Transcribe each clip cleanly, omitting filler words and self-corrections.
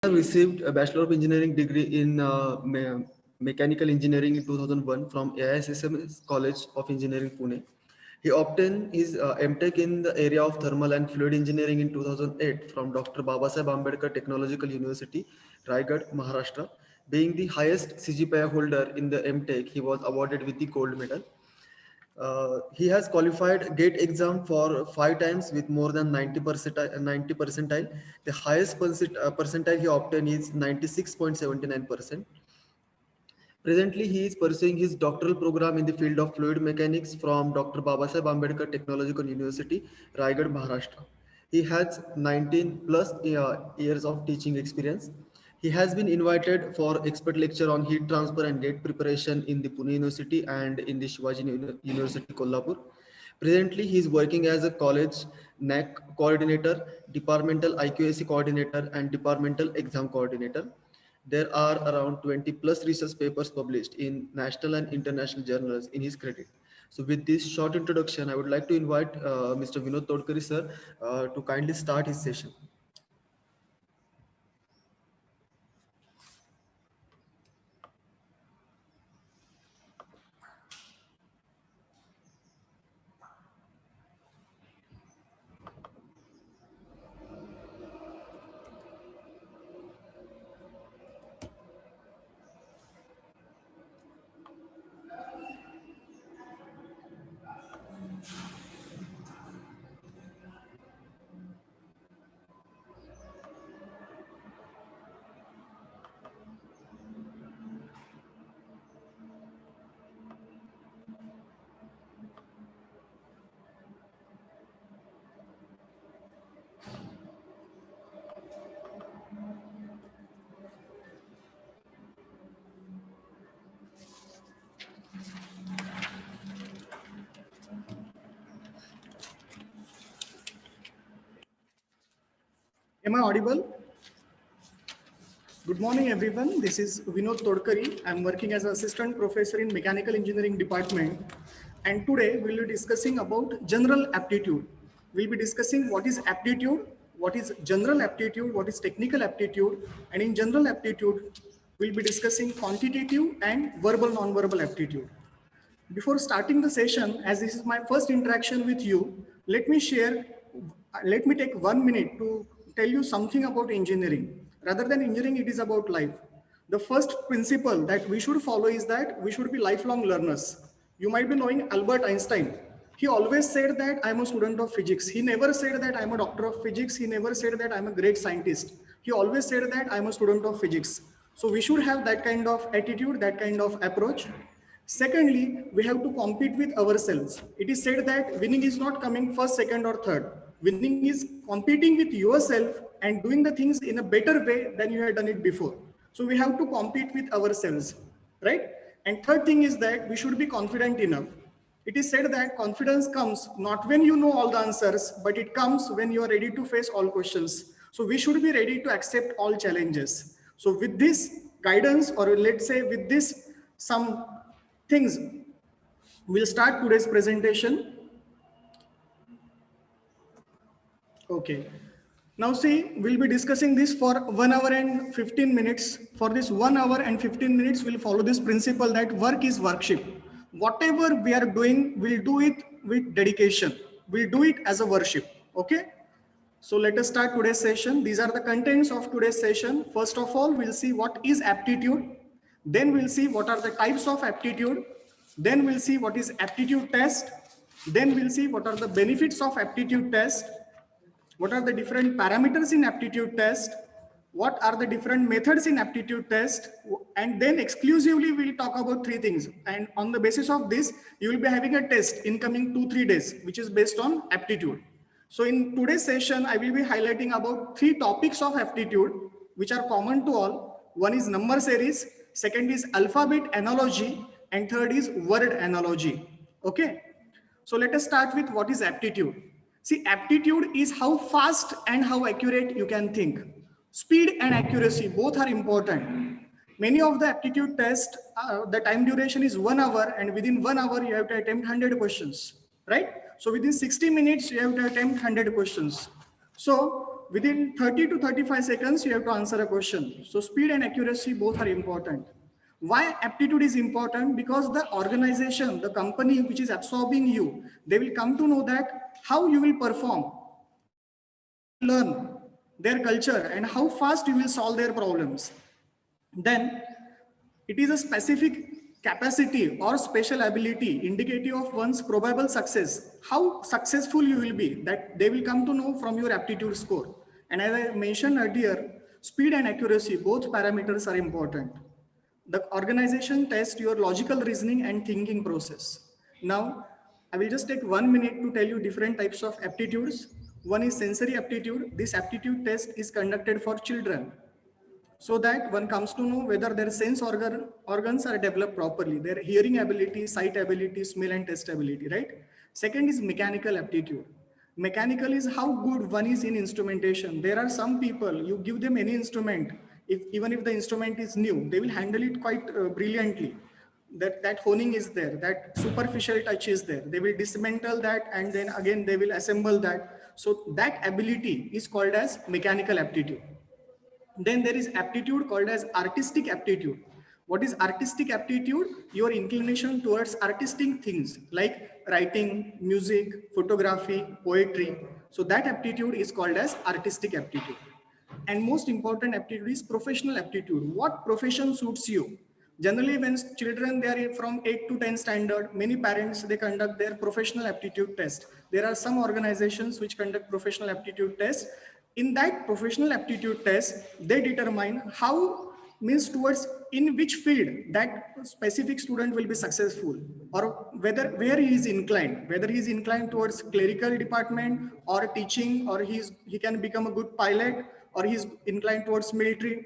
have received a Bachelor of Engineering degree in Mechanical Engineering in 2001 from AISSM College of Engineering, Pune. He obtained his MTech in the area of Thermal and Fluid Engineering in 2008 from Dr. Babasaheb Ambedkar Technological University, Raigad, Maharashtra. Being the highest CGPA holder in the MTech, he was awarded with the gold medal. He has qualified GATE exam for 5 times with more than 90 percentile. The highest percentile he obtained is 96.79%. Presently, he is pursuing his doctoral program in the field of fluid mechanics from Dr. Babasaheb Ambedkar Technological University, Raigad, Maharashtra. He has 19 plus years of teaching experience. He has been invited for expert lecture on heat transfer and gate preparation in the Pune University and in the Shivaji University, Kolhapur. Presently, he is working as a college NAC coordinator, departmental IQAC coordinator, and departmental exam coordinator. There are around 20 plus research papers published in national and international journals in his credit. So with this short introduction, I would like to invite Mr. Vinod Todkari sir to kindly start his session. Am I audible? Good morning, everyone. This is Vinod Todkari. I'm working as an assistant professor in mechanical engineering department. And today we'll be discussing about general aptitude. We'll be discussing what is aptitude, what is general aptitude, what is technical aptitude. And in general aptitude, we'll be discussing quantitative and verbal non-verbal aptitude. Before starting the session, as this is my first interaction with you, let me take 1 minute to tell you something about engineering. Rather than engineering, it is about life. The first principle that we should follow is that we should be lifelong learners. You might be knowing Albert Einstein. He always said that I'm a student of physics. He never said that I'm a doctor of physics. He never said that I'm a great scientist. He always said that I'm a student of physics. So we should have that kind of attitude, that kind of approach. Secondly, we have to compete with ourselves. It is said that winning is not coming first, second, or third. Winning is competing with yourself and doing the things in a better way than you had done it before. So we have to compete with ourselves, right? And third thing is that we should be confident enough. It is said that confidence comes not when you know all the answers, but it comes when you are ready to face all questions. So we should be ready to accept all challenges. So with this guidance, or let's say with this some things, we'll start today's presentation. Okay. Now see, we'll be discussing this for 1 hour and 15 minutes. For this 1 hour and 15 minutes, we'll follow this principle that work is worship. Whatever we are doing, we'll do it with dedication. We'll do it as a worship. Okay. So let us start today's session. These are the contents of today's session. First of all, we'll see what is aptitude. Then we'll see what are the types of aptitude. Then we'll see what is aptitude test. Then we'll see what are the benefits of aptitude test. What are the different parameters in aptitude test? What are the different methods in aptitude test? And then exclusively we'll talk about 3 things. And on the basis of this, you will be having a test in coming 2-3 days, which is based on aptitude. So in today's session, I will be highlighting about 3 topics of aptitude, which are common to all. One is number series, second is alphabet analogy, and third is word analogy. Okay. So let us start with what is aptitude. See, aptitude is how fast and how accurate you can think. Speed and accuracy, both are important. Many of the aptitude tests, the time duration is 1 hour, and within 1 hour, you have to attempt 100 questions, right? So within 60 minutes, you have to attempt 100 questions. So within 30 to 35 seconds, you have to answer a question. So speed and accuracy both are important. Why aptitude is important? Because the organization, the company which is absorbing you, they will come to know that how you will perform, learn their culture and how fast you will solve their problems. Then it is a specific capacity or special ability indicative of one's probable success, how successful you will be, that they will come to know from your aptitude score. And as I mentioned earlier, speed and accuracy, both parameters are important. The organization tests your logical reasoning and thinking process. Now, I will just take 1 minute to tell you different types of aptitudes. One is sensory aptitude. This aptitude test is conducted for children, so that one comes to know whether their organs are developed properly, their hearing ability, sight ability, smell and taste ability, right? Second is mechanical aptitude. Mechanical is how good one is in instrumentation. There are some people, you give them any instrument, even if the instrument is new, they will handle it quite brilliantly. That honing is there, that superficial touch is there. They will dismantle that and then again they will assemble that. So that ability is called as mechanical aptitude. Then there is aptitude called as artistic aptitude. What is artistic aptitude? Your inclination towards artistic things like writing, music, photography, poetry. So that aptitude is called as artistic aptitude. And most important aptitude is professional aptitude. What profession suits you? Generally, when children, they are from 8 to 10 standard, many parents, they conduct their professional aptitude test. There are some organizations which conduct professional aptitude tests. In that professional aptitude test, they determine how, means towards in which field that specific student will be successful, or where he is inclined, whether he is inclined towards clerical department or teaching, or he can become a good pilot, or he is inclined towards military.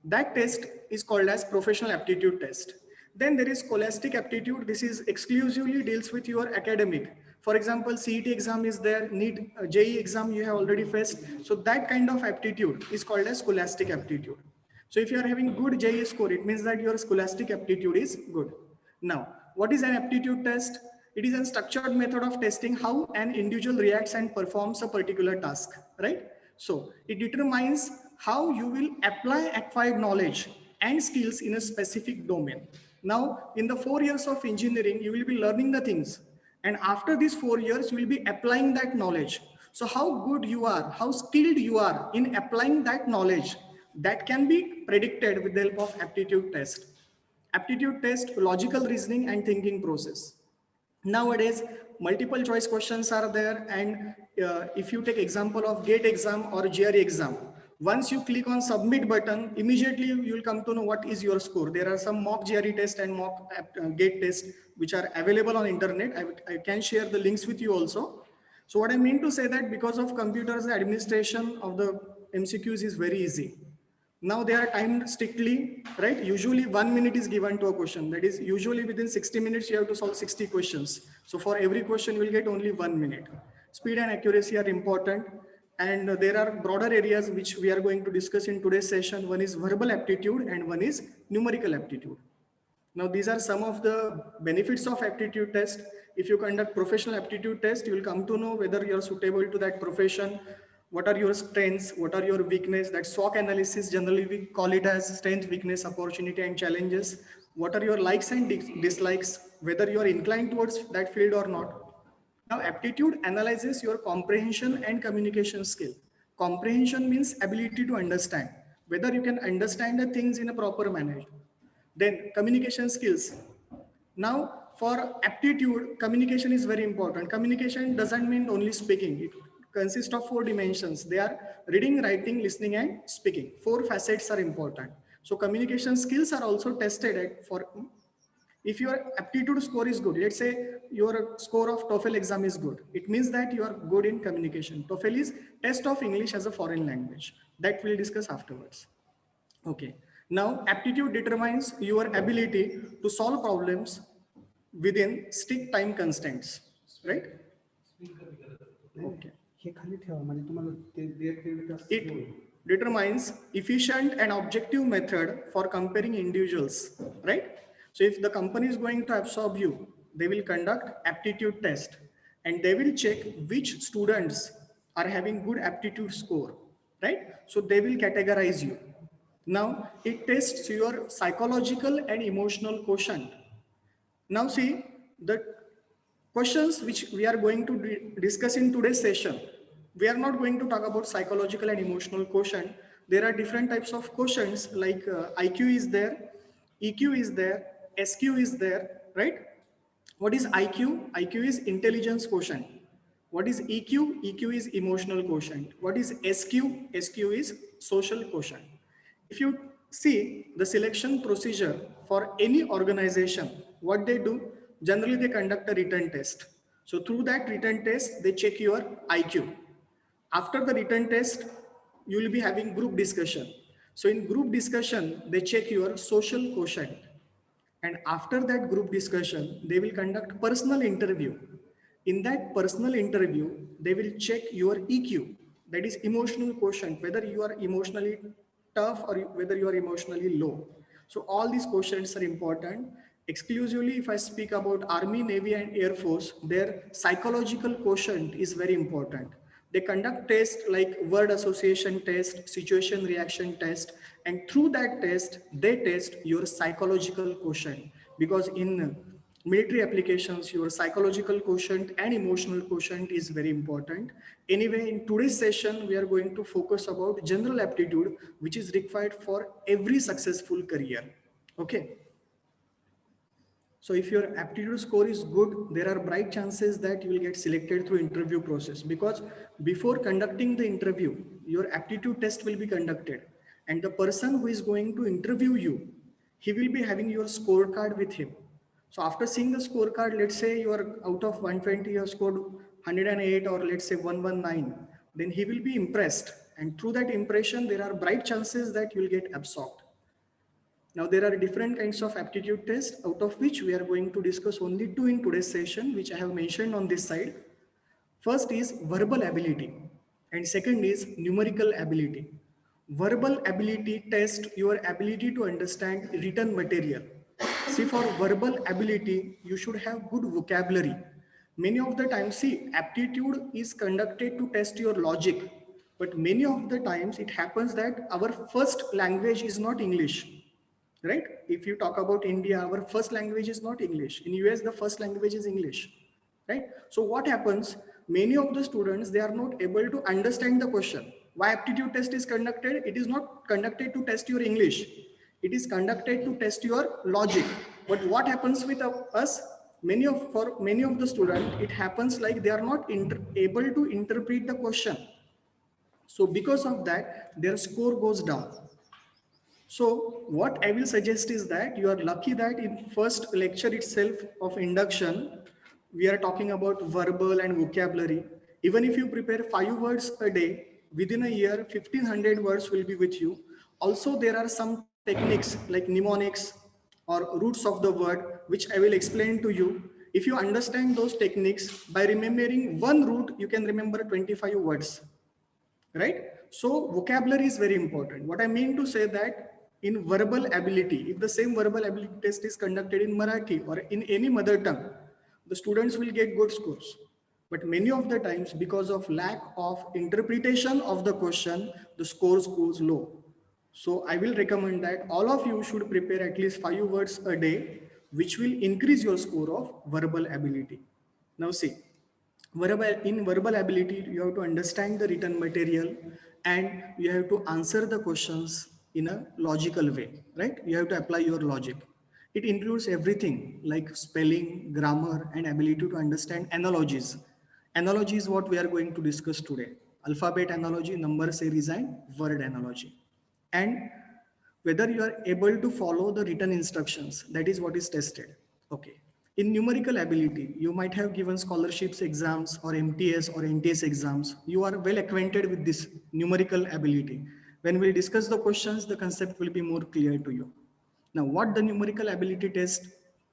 That test is called as professional aptitude test. Then there is scholastic aptitude. This is exclusively deals with your academic. For example, CET exam is there, NEET, JEE exam you have already faced. So that kind of aptitude is called as scholastic aptitude. So if you are having good JEE score, it means that your scholastic aptitude is good. Now, what is an aptitude test? It is a structured method of testing how an individual reacts and performs a particular task, right? So it determines how you will apply acquired knowledge and skills in a specific domain. Now, in the 4 years of engineering, you will be learning the things. And after these 4 years, you will be applying that knowledge. So how good you are, how skilled you are in applying that knowledge, that can be predicted with the help of aptitude test. Aptitude test, logical reasoning and thinking process. Nowadays, multiple choice questions are there, and if you take example of GATE exam or GRE exam, once you click on submit button, immediately you will come to know what is your score. There are some mock GRE test and mock GATE test which are available on internet. I can share the links with you also. So what I mean to say that because of computers, the administration of the MCQs is very easy. Now they are timed strictly, right? Usually 1 minute is given to a question. That is usually within 60 minutes, you have to solve 60 questions. So for every question, you will get only 1 minute. Speed and accuracy are important. And there are broader areas which we are going to discuss in today's session. One is verbal aptitude and one is numerical aptitude. Now, these are some of the benefits of aptitude test. If you conduct professional aptitude test, you will come to know whether you are suitable to that profession. What are your strengths? What are your weakness? That SWOT analysis, generally we call it as strength, weakness, opportunity, and challenges. What are your likes and dislikes? Whether you are inclined towards that field or not. Now, aptitude analyzes your comprehension and communication skill. Comprehension means ability to understand, whether you can understand the things in a proper manner. Then communication skills. Now, for aptitude, communication is very important. Communication doesn't mean only speaking. It consists of 4 dimensions. They are reading, writing, listening, and speaking. 4 facets are important. So communication skills are also tested for, if your aptitude score is good, let's say your score of TOEFL exam is good, it means that you are good in communication. TOEFL is test of English as a foreign language. That we'll discuss afterwards. Okay. Now, aptitude determines your ability to solve problems within strict time constraints, right? Okay. It determines efficient and objective method for comparing individuals, right? So if the company is going to absorb you, they will conduct aptitude test and they will check which students are having good aptitude score. right? So they will categorize you. Now it tests your psychological and emotional quotient. Now see the questions which we are going to discuss in today's session. We are not going to talk about psychological and emotional quotient. There are different types of quotients like IQ is there, EQ is there, SQ is there, right? What is IQ? IQ is intelligence quotient. What is EQ? EQ is emotional quotient. What is SQ? SQ is social quotient. If you see the selection procedure for any organization, what they do, generally they conduct a written test. So through that written test, they check your IQ. After the written test, you will be having group discussion. So in group discussion, they check your social quotient. And after that group discussion, they will conduct personal interview. In that personal interview, they will check your EQ, that is emotional quotient, whether you are emotionally tough or whether you are emotionally low. So all these quotients are important. Exclusively, if I speak about Army, Navy, and Air Force, their psychological quotient is very important. They conduct tests like word association test, situation reaction test, and through that test, they test your psychological quotient. Because in military applications, your psychological quotient and emotional quotient is very important. Anyway, in today's session, we are going to focus about general aptitude, which is required for every successful career. Okay. So if your aptitude score is good, there are bright chances that you will get selected through interview process, because before conducting the interview, your aptitude test will be conducted, and the person who is going to interview you, he will be having your scorecard with him. So after seeing the scorecard, let's say you are out of 120, you have scored 108 or let's say 119, then he will be impressed. And through that impression, there are bright chances that you will get absorbed. Now, there are different kinds of aptitude tests, out of which we are going to discuss only two in today's session, which I have mentioned on this side. First is verbal ability, and second is numerical ability. Verbal ability tests your ability to understand written material. See, for verbal ability, you should have good vocabulary. Many of the times, see, aptitude is conducted to test your logic, but many of the times it happens that our first language is not English, right? If you talk about India, our first language is not English. In US, the first language is English, right? So what happens, many of the students, they are not able to understand the question. Why aptitude test is conducted? It is not conducted to test your English, it is conducted to test your logic. But what happens with us, for many of the students, it happens like they are not able to interpret the question. So because of that, their score goes down. So what I will suggest is that you are lucky that in first lecture itself of induction, we are talking about verbal and vocabulary. Even if you prepare 5 words a day, within a year, 1500 words will be with you. Also, there are some techniques like mnemonics or roots of the word, which I will explain to you. If you understand those techniques, by remembering one root, you can remember 25 words, right? So vocabulary is very important. What I mean to say that in verbal ability, if the same verbal ability test is conducted in Marathi or in any mother tongue, the students will get good scores. But many of the times, because of lack of interpretation of the question, the scores goes low. So I will recommend that all of you should prepare at least 5 words a day, which will increase your score of verbal ability. Now see, in verbal ability, you have to understand the written material and you have to answer the questions in a logical way, right? You have to apply your logic. It includes everything like spelling, grammar, and ability to understand analogies. Analogy is what we are going to discuss today. Alphabet analogy, number series, and word analogy. And whether you are able to follow the written instructions, that is what is tested. Okay. In numerical ability, you might have given scholarships exams or MTS or NTS exams. You are well acquainted with this numerical ability. When we discuss the questions, the concept will be more clear to you. Now, what the numerical ability test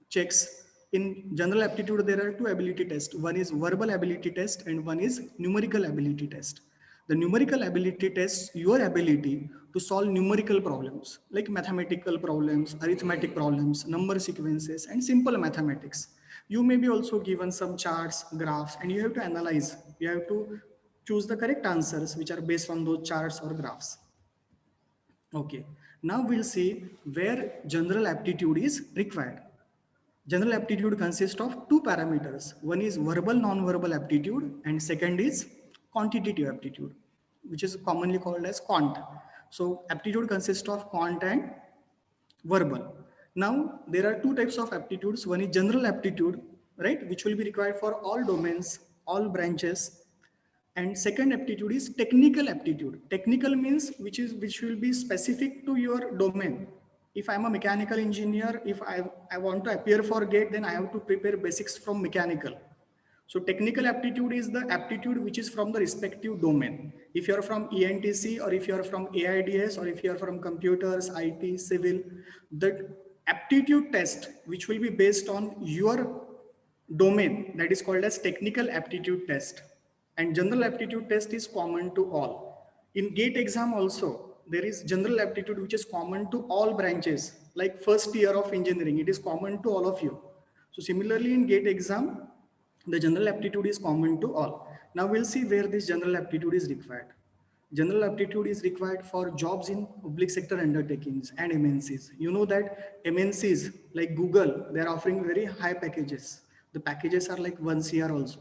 checks, in general aptitude, there are two ability tests. One is verbal ability test and one is numerical ability test. The numerical ability tests your ability to solve numerical problems like mathematical problems, arithmetic problems, number sequences, and simple mathematics. You may be also given some charts, graphs, and you have to analyze. You have to choose the correct answers which are based on those charts or graphs. Okay, now we'll see where general aptitude is required. General aptitude consists of two parameters. One is verbal non-verbal aptitude and second is quantitative aptitude, which is commonly called as quant. So aptitude consists of quant and verbal. Now there are two types of aptitudes. One is general aptitude, right, which will be required for all domains, all branches. And second aptitude is technical aptitude. Technical means which will be specific to your domain. If I'm a mechanical engineer, if I want to appear for GATE, then I have to prepare basics from mechanical. So technical aptitude is the aptitude which is from the respective domain. If you're from ENTC or if you're from AIDS or if you're from computers, IT, civil, the aptitude test which will be based on your domain, that is called as technical aptitude test. And general aptitude test is common to all. In GATE exam also, there is general aptitude which is common to all branches. Like first year of engineering, it is common to all of you. So similarly in GATE exam, the general aptitude is common to all. Now we'll see where this general aptitude is required. General aptitude is required for jobs in public sector undertakings and MNCs. You know that MNCs like Google, they're offering very high packages. The packages are like 1 CR also,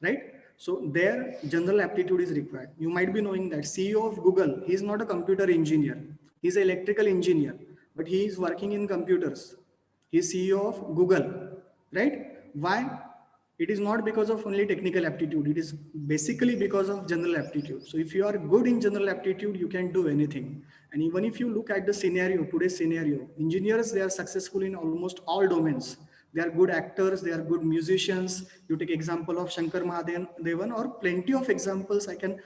right? So their general aptitude is required. You might be knowing that CEO of Google, he is not a computer engineer. He's an electrical engineer, but he is working in computers. He is CEO of Google, right? Why? It is not because of only technical aptitude. It is basically because of general aptitude. So if you are good in general aptitude, you can do anything. And even if you look at the scenario, today's scenario, engineers, they are successful in almost all domains. They are good actors, they are good musicians. You take example of Shankar Mahadevan or plenty of examples. I can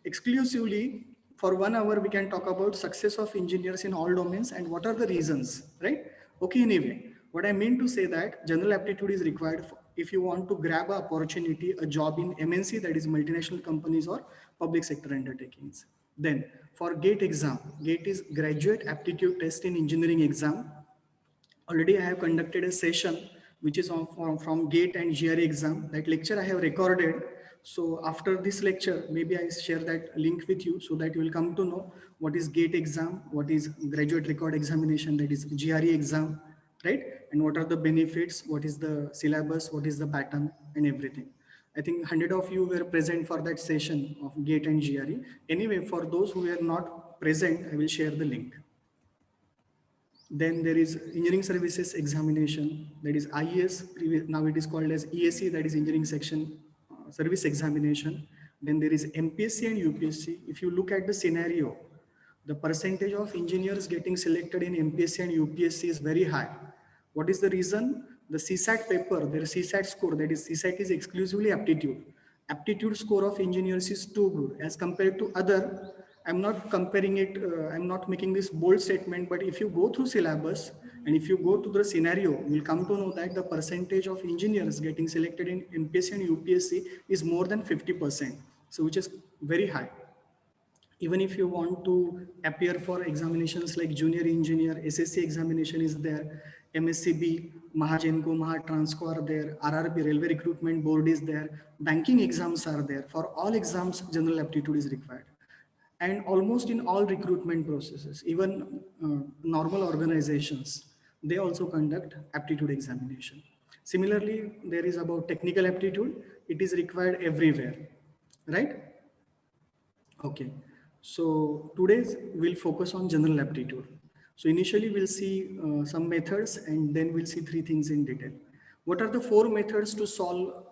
exclusively for 1 hour, we can talk about success of engineers in all domains and what are the reasons, right? Okay, anyway, what I mean to say that general aptitude is required if you want to grab an opportunity, a job in MNC, that is multinational companies or public sector undertakings. Then for GATE exam, GATE is graduate aptitude test in engineering exam. Already I have conducted a session which is from GATE and GRE exam. That lecture I have recorded. So after this lecture, maybe I share that link with you so that you will come to know what is GATE exam, what is graduate record examination, that is GRE exam, right? And what are the benefits, what is the syllabus, what is the pattern and everything. I think 100 of you were present for that session of GATE and GRE. Anyway, for those who were not present, I will share the link. Then there is engineering services examination, that is IES, now it is called as ESE, that is engineering section service examination. Then there is MPSC and UPSC. If you look at the scenario, the percentage of engineers getting selected in MPSC and UPSC is very high. What is the reason? The CSAT paper, their CSAT score, that is CSAT is exclusively aptitude. Aptitude score of engineers is too good as compared to other. I'm not comparing it, I'm not making this bold statement, but if you go through syllabus and if you go to the scenario, you'll come to know that the percentage of engineers getting selected in MPSC and UPSC is more than 50%. So which is very high. Even if you want to appear for examinations like junior engineer, SSC examination is there, MSCB, Mahagenco, Mahatransco are there, RRB, Railway Recruitment Board is there, banking exams are there. For all exams, general aptitude is required. And almost in all recruitment processes, even normal organizations, they also conduct aptitude examination. Similarly, there is about technical aptitude. It is required everywhere, right? Okay. So today we'll focus on general aptitude. So initially we'll see some methods and then we'll see 3 things in detail. What are the 4 methods to solve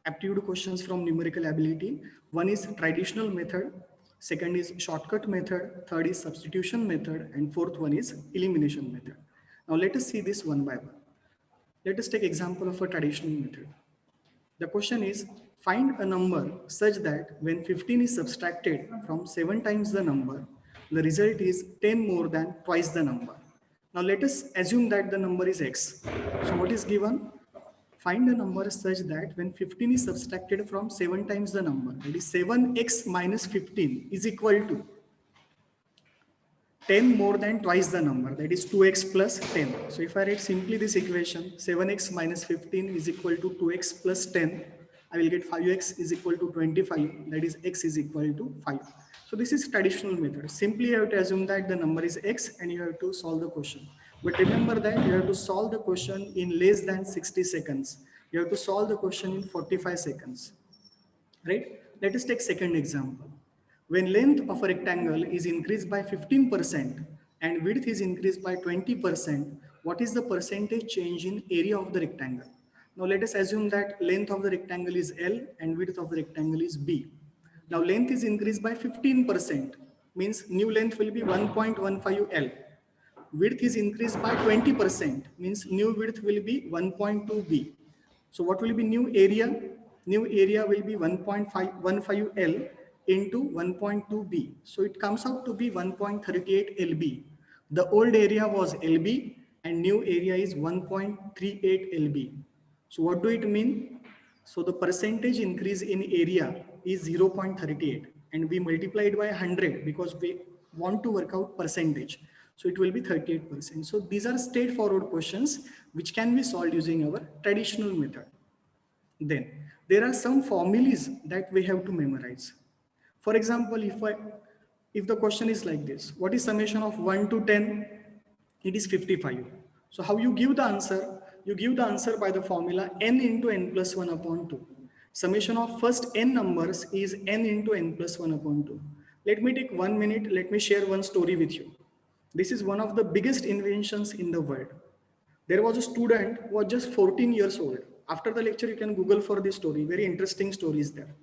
aptitude questions from numerical ability? One is traditional method. Second is shortcut method. Third is substitution method. And fourth one is elimination method. Now let us see this one by one. Let us take example of a traditional method. The question is, find a number such that when 15 is subtracted from 7 times the number, the result is 10 more than twice the number. Now let us assume that the number is x. So what is given? Find a number such that when 15 is subtracted from 7 times the number, that is 7x minus 15 is equal to 10 more than twice the number, that is 2x plus 10. So if I write simply this equation, 7x minus 15 is equal to 2x plus 10, I will get 5x is equal to 25, that is x is equal to 5. So this is traditional method. Simply you have to assume that the number is x and you have to solve the question. But remember that you have to solve the question in less than 60 seconds. You have to solve the question in 45 seconds, right? Let us take second example. When length of a rectangle is increased by 15% and width is increased by 20%, what is the percentage change in area of the rectangle? Now let us assume that length of the rectangle is L and width of the rectangle is B. Now length is increased by 15%, means new length will be 1.15 L. Width is increased by 20%, means new width will be 1.2 B. So what will be new area? New area will be 1.515 L into 1.2 B. So it comes out to be 1.38 LB. The old area was LB and new area is 1.38 LB. So what do it mean? So the percentage increase in area is 0.38 and we multiply it by 100 because we want to work out percentage. So it will be 38%. So these are straightforward questions which can be solved using our traditional method. Then there are some formulas that we have to memorize. For example, if the question is like this, what is summation of 1 to 10? It is 55. So how you give the answer? You give the answer by the formula n into n plus 1 upon 2. Summation of first n numbers is n into n plus 1 upon 2. Let me take 1 minute. Let me share one story with you. This is one of the biggest inventions in the world. There was a student who was just 14 years old. After the lecture, you can Google for this story. Very interesting story is there.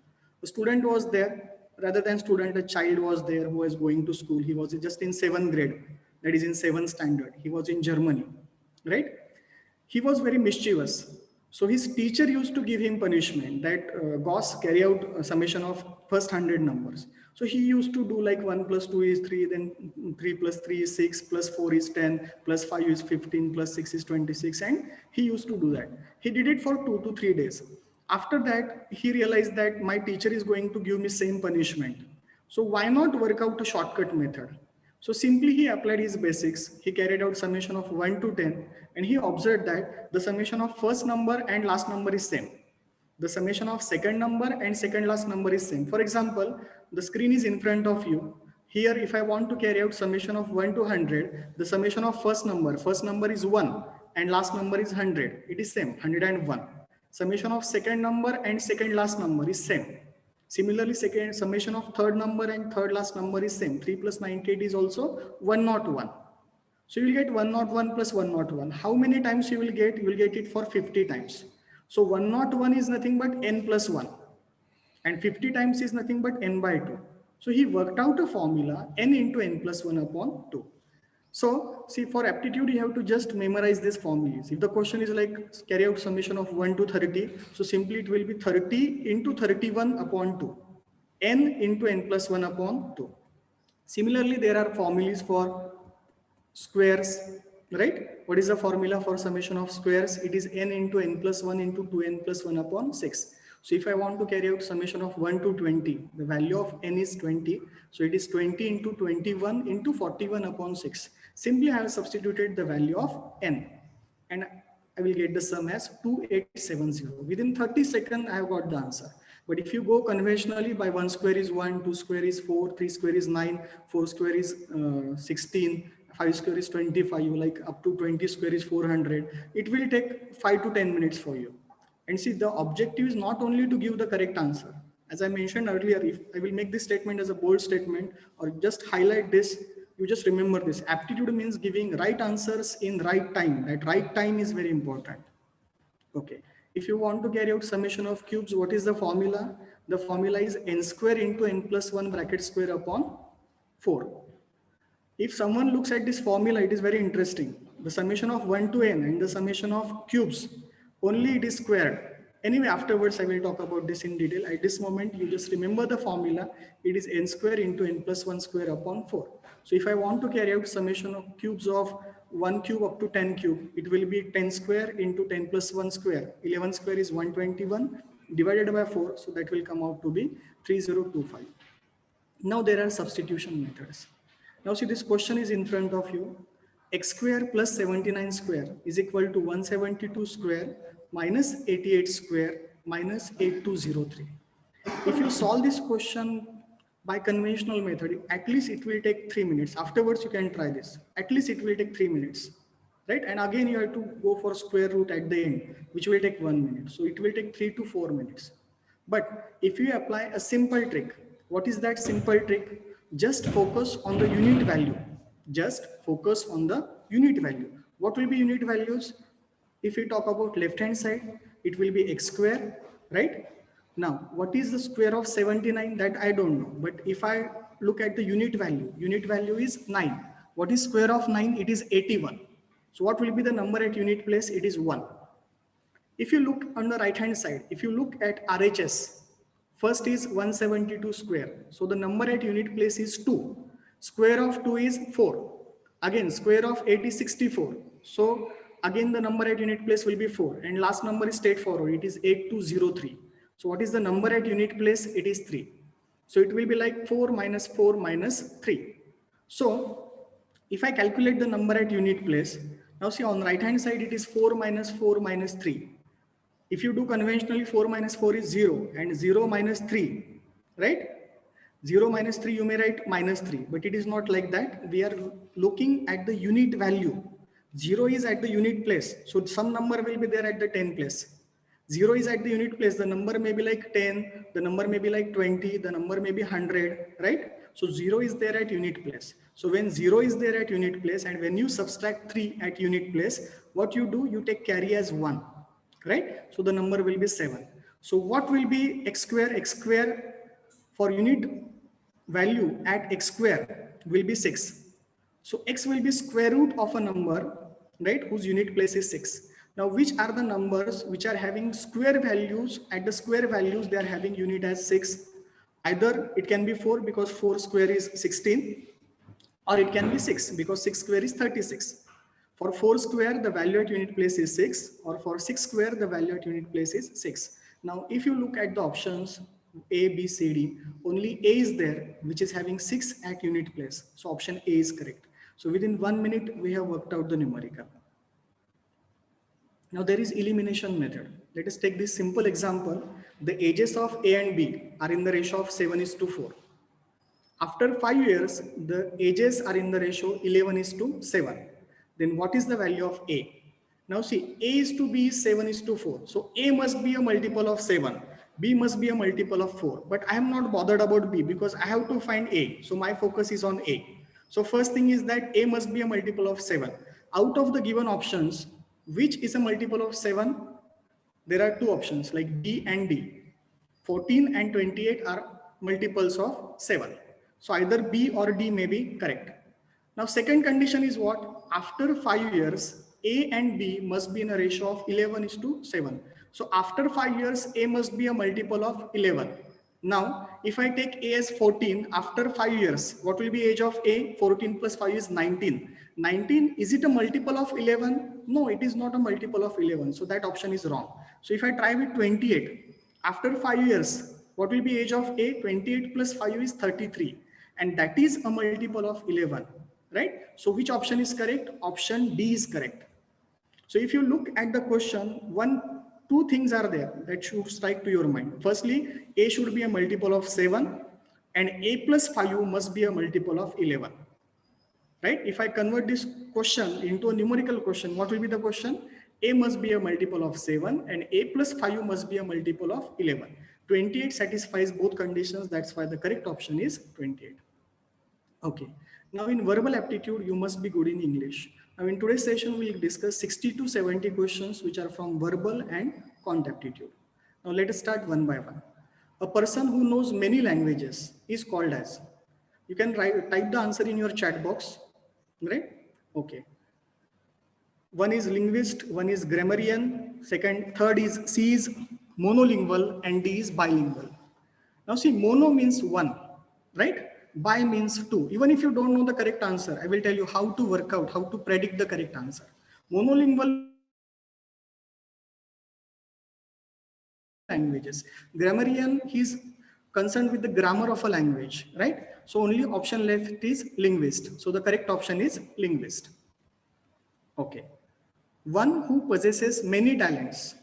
The student was there. Rather than student, a child was there who was going to school. He was just in 7th grade. That is in 7th standard. He was in Germany, right? He was very mischievous. So his teacher used to give him punishment that Gauss carry out a summation of first 100 numbers. So he used to do like 1 plus 2 is 3, then 3 plus 3 is 6, plus 4 is 10, plus 5 is 15, plus 6 is 26. And he used to do that. He did it for 2 to 3 days. After that, he realized that my teacher is going to give me same punishment. So why not work out a shortcut method? So simply he applied his basics. He carried out summation of 1 to 10 and he observed that the summation of first number and last number is same. The summation of second number and second last number is same. For example, the screen is in front of you. Here, if I want to carry out summation of 1 to 100, the summation of first number is 1 and last number is 100. It is same, 101. Summation of second number and second last number is same. Similarly, second summation of third number and third last number is same. 3 plus 98 is also 101. So you will get 101 plus 101. How many times you will get? You will get it for 50 times. So 101 is nothing but n plus 1. And 50 times is nothing but n by 2. So he worked out a formula n into n plus 1 upon 2. So see, for aptitude, you have to just memorize these formulas. If the question is like carry out summation of 1 to 30, so simply it will be 30 into 31 upon 2. N into n plus 1 upon 2. Similarly, there are formulas for squares, right? What is the formula for summation of squares? It is n into n plus 1 into 2n plus 1 upon 6. So if I want to carry out summation of 1 to 20, the value of n is 20. So it is 20 into 21 into 41 upon 6. Simply I have substituted the value of n and I will get the sum as 2870. Within 30 seconds, I have got the answer. But if you go conventionally by 1 square is 1, 2 square is 4, 3 square is 9, 4 square is 16, 5 square is 25, like up to 20 square is 400. It will take 5 to 10 minutes for you. And see, the objective is not only to give the correct answer. As I mentioned earlier, if I will make this statement as a bold statement or just highlight this, you just remember this. Aptitude means giving right answers in right time. That right time is very important. Okay. If you want to carry out summation of cubes, what is the formula? The formula is n square into n plus 1 bracket square upon 4. If someone looks at this formula, it is very interesting. The summation of 1 to n and the summation of cubes, only it is squared. Anyway, afterwards I will talk about this in detail. At this moment, you just remember the formula. It is n square into n plus 1 square upon 4. So if I want to carry out summation of cubes of 1 cube up to 10 cube, it will be 10 square into 10 plus 1 square. 11 square is 121 divided by 4. So that will come out to be 3025. Now there are substitution methods. Now see, this question is in front of you. X square plus 79 square is equal to 172 square minus 88 square minus 8203. If you solve this question by conventional method, at least it will take 3 minutes. Afterwards, you can try this. At least it will take 3 minutes, right? And again, you have to go for square root at the end, which will take 1 minute. So it will take 3 to 4 minutes. But if you apply a simple trick, what is that simple trick? Just focus on the unit value. Just focus on the unit value. What will be unit values? If we talk about left hand side, it will be x square, right? Now, what is the square of 79? That I don't know. But if I look at the unit value is 9. What is square of 9? It is 81. So what will be the number at unit place? It is 1. If you look on the right hand side, if you look at RHS, first is 172 square. So the number at unit place is 2. Square of 2 is 4. Again, square of 8 is 64. So again, the number at unit place will be 4. And last number is straightforward. It is 8203. So what is the number at unit place? It is 3. So it will be like 4 minus 3. So if I calculate the number at unit place, now see on the right hand side, it is 4 minus 3. If you do conventionally, 4 minus 4 is 0 and 0 minus 3, right? 0 minus 3, you may write minus 3, but it is not like that. We are looking at the unit value. 0 is at the unit place. So some number will be there at the 10 place. 0 is at the unit place. The number may be like 10, the number may be like 20, the number may be 100, right? So 0 is there at unit place. So when 0 is there at unit place and when you subtract 3 at unit place, what you do, you take carry as 1, right? So the number will be 7. So what will be x square? X square for unit value at x square will be 6. So x will be square root of a number, right, whose unit place is 6. Now, which are the numbers which are having square values? At the square values, they are having unit as 6. Either it can be 4 because 4 square is 16, or it can be 6 because 6 square is 36. For 4 square, the value at unit place is 6, or for 6 square, the value at unit place is 6. Now, if you look at the options A, B, C, D, only A is there, which is having 6 at unit place. So option A is correct. So within 1 minute, we have worked out the numerical. Now there is elimination method. Let us take this simple example. The ages of A and B are in the ratio of 7:4. After 5 years, the ages are in the ratio 11:7. Then what is the value of A? Now see, A is to B is 7:4. So A must be a multiple of 7. B must be a multiple of 4. But I am not bothered about B because I have to find A. So my focus is on A. So first thing is that A must be a multiple of 7. Out of the given options, which is a multiple of 7? There are two options like B and D. 14 and 28 are multiples of 7. So either B or D may be correct. Now second condition is what? After 5 years, A and B must be in a ratio of 11:7. So after 5 years, A must be a multiple of 11. Now, if I take A as 14, after 5 years, what will be age of A? 14 plus 5 is 19. 19, is it a multiple of 11? No, it is not a multiple of 11. So that option is wrong. So if I try with 28, after 5 years, what will be age of A? 28 plus 5 is 33. And that is a multiple of 11, right? So which option is correct? Option D is correct. So if you look at the question, two things are there that should strike to your mind. Firstly, A should be a multiple of 7 and A plus 5 must be a multiple of 11. Right? If I convert this question into a numerical question, what will be the question? A must be a multiple of 7 and A plus 5 must be a multiple of 11. 28 satisfies both conditions. That's why the correct option is 28. Okay. Now in verbal aptitude, you must be good in English. Now in today's session, we'll discuss 60 to 70 questions which are from verbal and quant aptitude. Now let us start one by one. A person who knows many languages is called as. You can type the answer in your chat box, right? Okay. One is linguist, one is grammarian, third is C is monolingual and D is bilingual. Now see, mono means one, right? Bi means two. Even if you don't know the correct answer, I will tell you how to work out, how to predict the correct answer. Monolingual languages. Grammarian, he's concerned with the grammar of a language, right? So only option left is linguist. So the correct option is linguist. Okay. One who possesses many talents.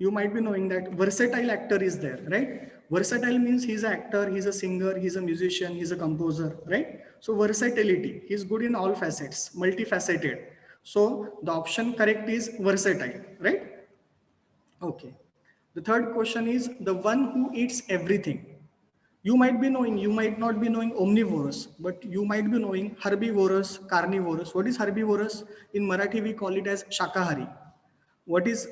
You might be knowing that versatile actor is there, right? Versatile means he's an actor, he's a singer, he's a musician, he's a composer, right? So versatility, he's good in all facets, multifaceted. So the option correct is versatile, right? Okay. The third question is the one who eats everything. You might be knowing, you might not be knowing omnivorous, but you might be knowing herbivorous, carnivorous. What is herbivorous? In Marathi, we call it as Shakahari. What is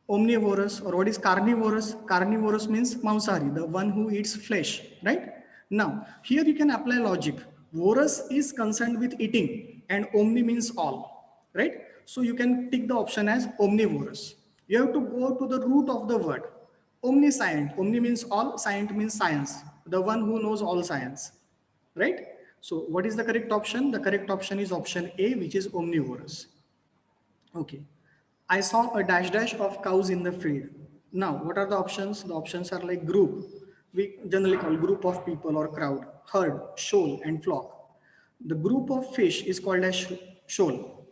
omnivorous or what is carnivorous? Carnivorous means Mausari, the one who eats flesh, right? Now, here you can apply logic. Vorous is concerned with eating and omni means all, right? So you can tick the option as omnivorous. You have to go to the root of the word. Omniscient. Omni means all, scient means science. The one who knows all science, right? So what is the correct option? The correct option is option A, which is omnivorous. Okay. I saw a dash dash of cows in the field. Now, what are the options? The options are like group. We generally call group of people or crowd, herd, shoal, and flock. The group of fish is called as shoal,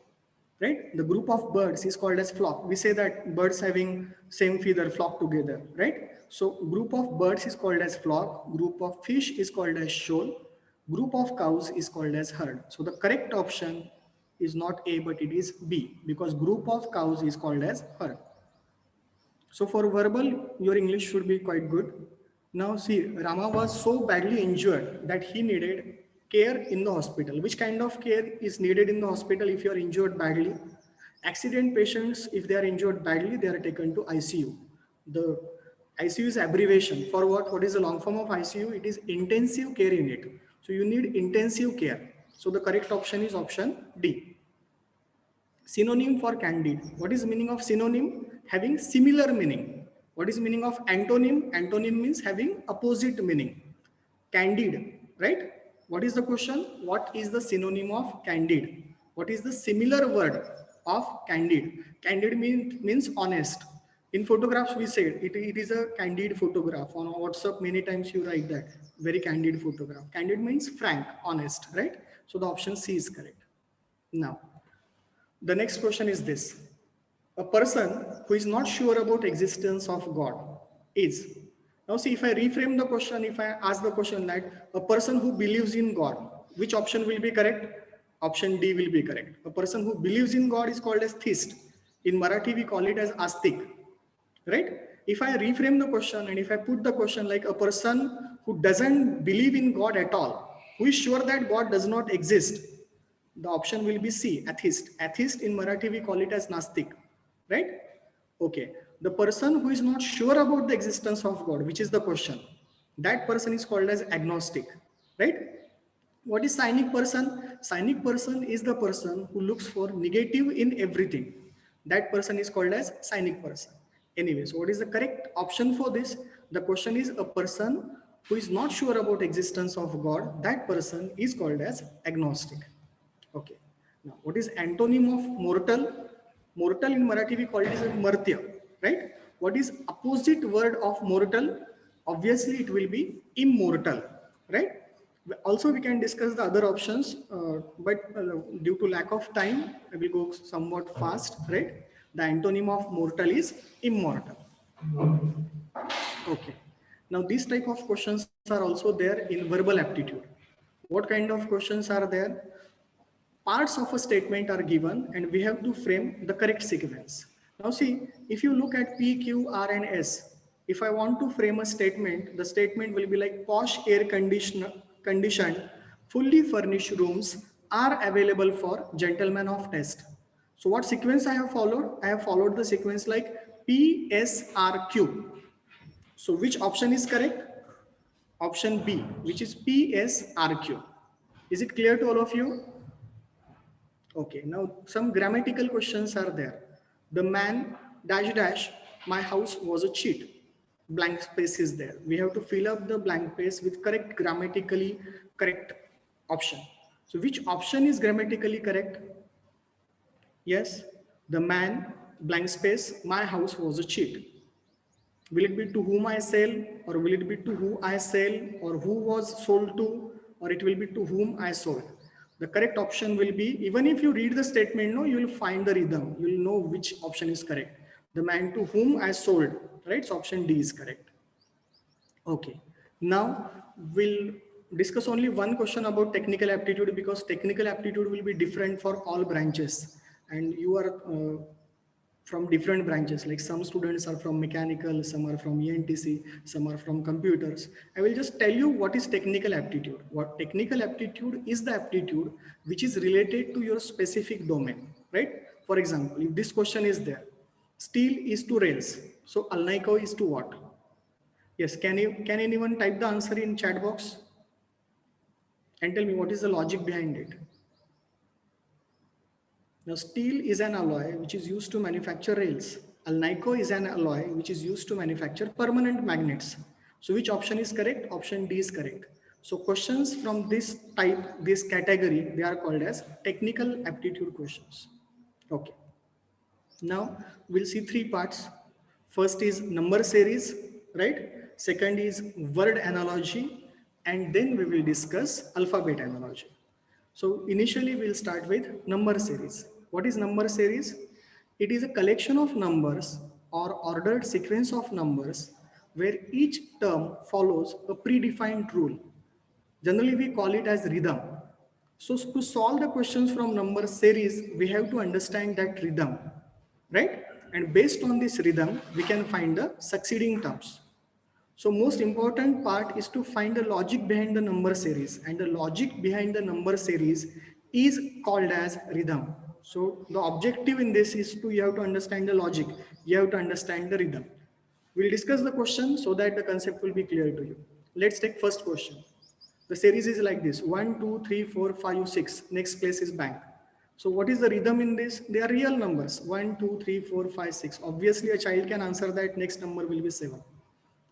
right? The group of birds is called as flock. We say that birds having same feather flock together, right? So group of birds is called as flock, group of fish is called as shoal, group of cows is called as herd. So the correct option is not A, but it is B, because group of cows is called as herd. So for verbal, your English should be quite good. Now see, Rama was so badly injured that he needed care in the hospital. Which kind of care is needed in the hospital if you are injured badly? Accident patients, if they are injured badly, they are taken to ICU. The ICU is abbreviation for what? What is the long form of ICU? It is intensive care unit. So you need intensive care. So the correct option is option D. Synonym for candid. What is the meaning of synonym? Having similar meaning. What is the meaning of antonym? Antonym means having opposite meaning. Candid, right? What is the question? What is the synonym of candid? What is the similar word of candid? Candid means honest. In photographs, we said it is a candid photograph. On WhatsApp, many times you write that very candid photograph. Candid means frank, honest, right? So the option C is correct. Now, the next question is this. A person who is not sure about existence of God is. Now see, if I reframe the question, if I ask the question that a person who believes in God, which option will be correct? Option D will be correct. A person who believes in God is called as theist. In Marathi, we call it as astik, right? If I reframe the question and if I put the question like a person who doesn't believe in God at all, who is sure that God does not exist, the option will be C, atheist. Atheist in Marathi, we call it as Nastik, right? Okay. The person who is not sure about the existence of God, which is the question, that person is called as agnostic, right? What is cynic person? Cynic person is the person who looks for negative in everything. That person is called as cynic person. Anyways, what is the correct option for this? The question is a person who is not sure about existence of God. That person is called as agnostic. Okay. Now, what is antonym of mortal? Mortal in Marathi we call it as martya, right? What is opposite word of mortal? Obviously, it will be immortal, right? Also, we can discuss the other options, but due to lack of time, I will go somewhat fast, right? The antonym of mortal is immortal. Okay. Now, these type of questions are also there in verbal aptitude. What kind of questions are there? Parts of a statement are given and we have to frame the correct sequence. Now see, if you look at P, Q, R and S, if I want to frame a statement, the statement will be like posh conditioned, fully furnished rooms are available for gentlemen of taste. So what sequence I have followed? I have followed the sequence like P, S, R, Q. So which option is correct? Option B, which is P, S, R, Q. Is it clear to all of you? Okay, now some grammatical questions are there. The man dash dash, my house was a cheat. Blank space is there. We have to fill up the blank space with correct grammatically correct option. So which option is grammatically correct? Yes, the man blank space, my house was a cheat. Will it be to whom I sell, or will it be to who I sell, or who was sold to, or it will be to whom I sold? The correct option will be, even if you read the statement, no, you will find the rhythm. You will know which option is correct. The man to whom I sold, right? So option D is correct. Okay. Now we'll discuss only one question about technical aptitude, because technical aptitude will be different for all branches, and you are from different branches. Like some students are from mechanical, some are from ENTC, some are from computers. I will just tell you what is technical aptitude. What technical aptitude is: the aptitude which is related to your specific domain, right? For example, if this question is there, steel is to rails, so Alnico is to what? Yes, can anyone type the answer in chat box and tell me what is the logic behind it? Now, steel is an alloy which is used to manufacture rails. Alnico is an alloy which is used to manufacture permanent magnets. So which option is correct? Option D is correct. So questions from this type, this category, they are called as technical aptitude questions. Okay. Now we'll see three parts. First is number series, right? Second is word analogy, and then we will discuss alphabet analogy. So initially we'll start with number series. What is number series? It is a collection of numbers or ordered sequence of numbers where each term follows a predefined rule. Generally we call it as rhythm. So to solve the questions from number series, we have to understand that rhythm, right? And based on this rhythm, we can find the succeeding terms. So most important part is to find the logic behind the number series, and the logic behind the number series is called as rhythm. So the objective in this is to, you have to understand the logic, you have to understand the rhythm. We'll discuss the question so that the concept will be clear to you. Let's take first question. The series is like this: 1, 2, 3, 4, 5, 6. Next place is bank. So what is the rhythm in this? They are real numbers: 1, 2, 3, 4, 5, 6. Obviously, a child can answer that next number will be 7.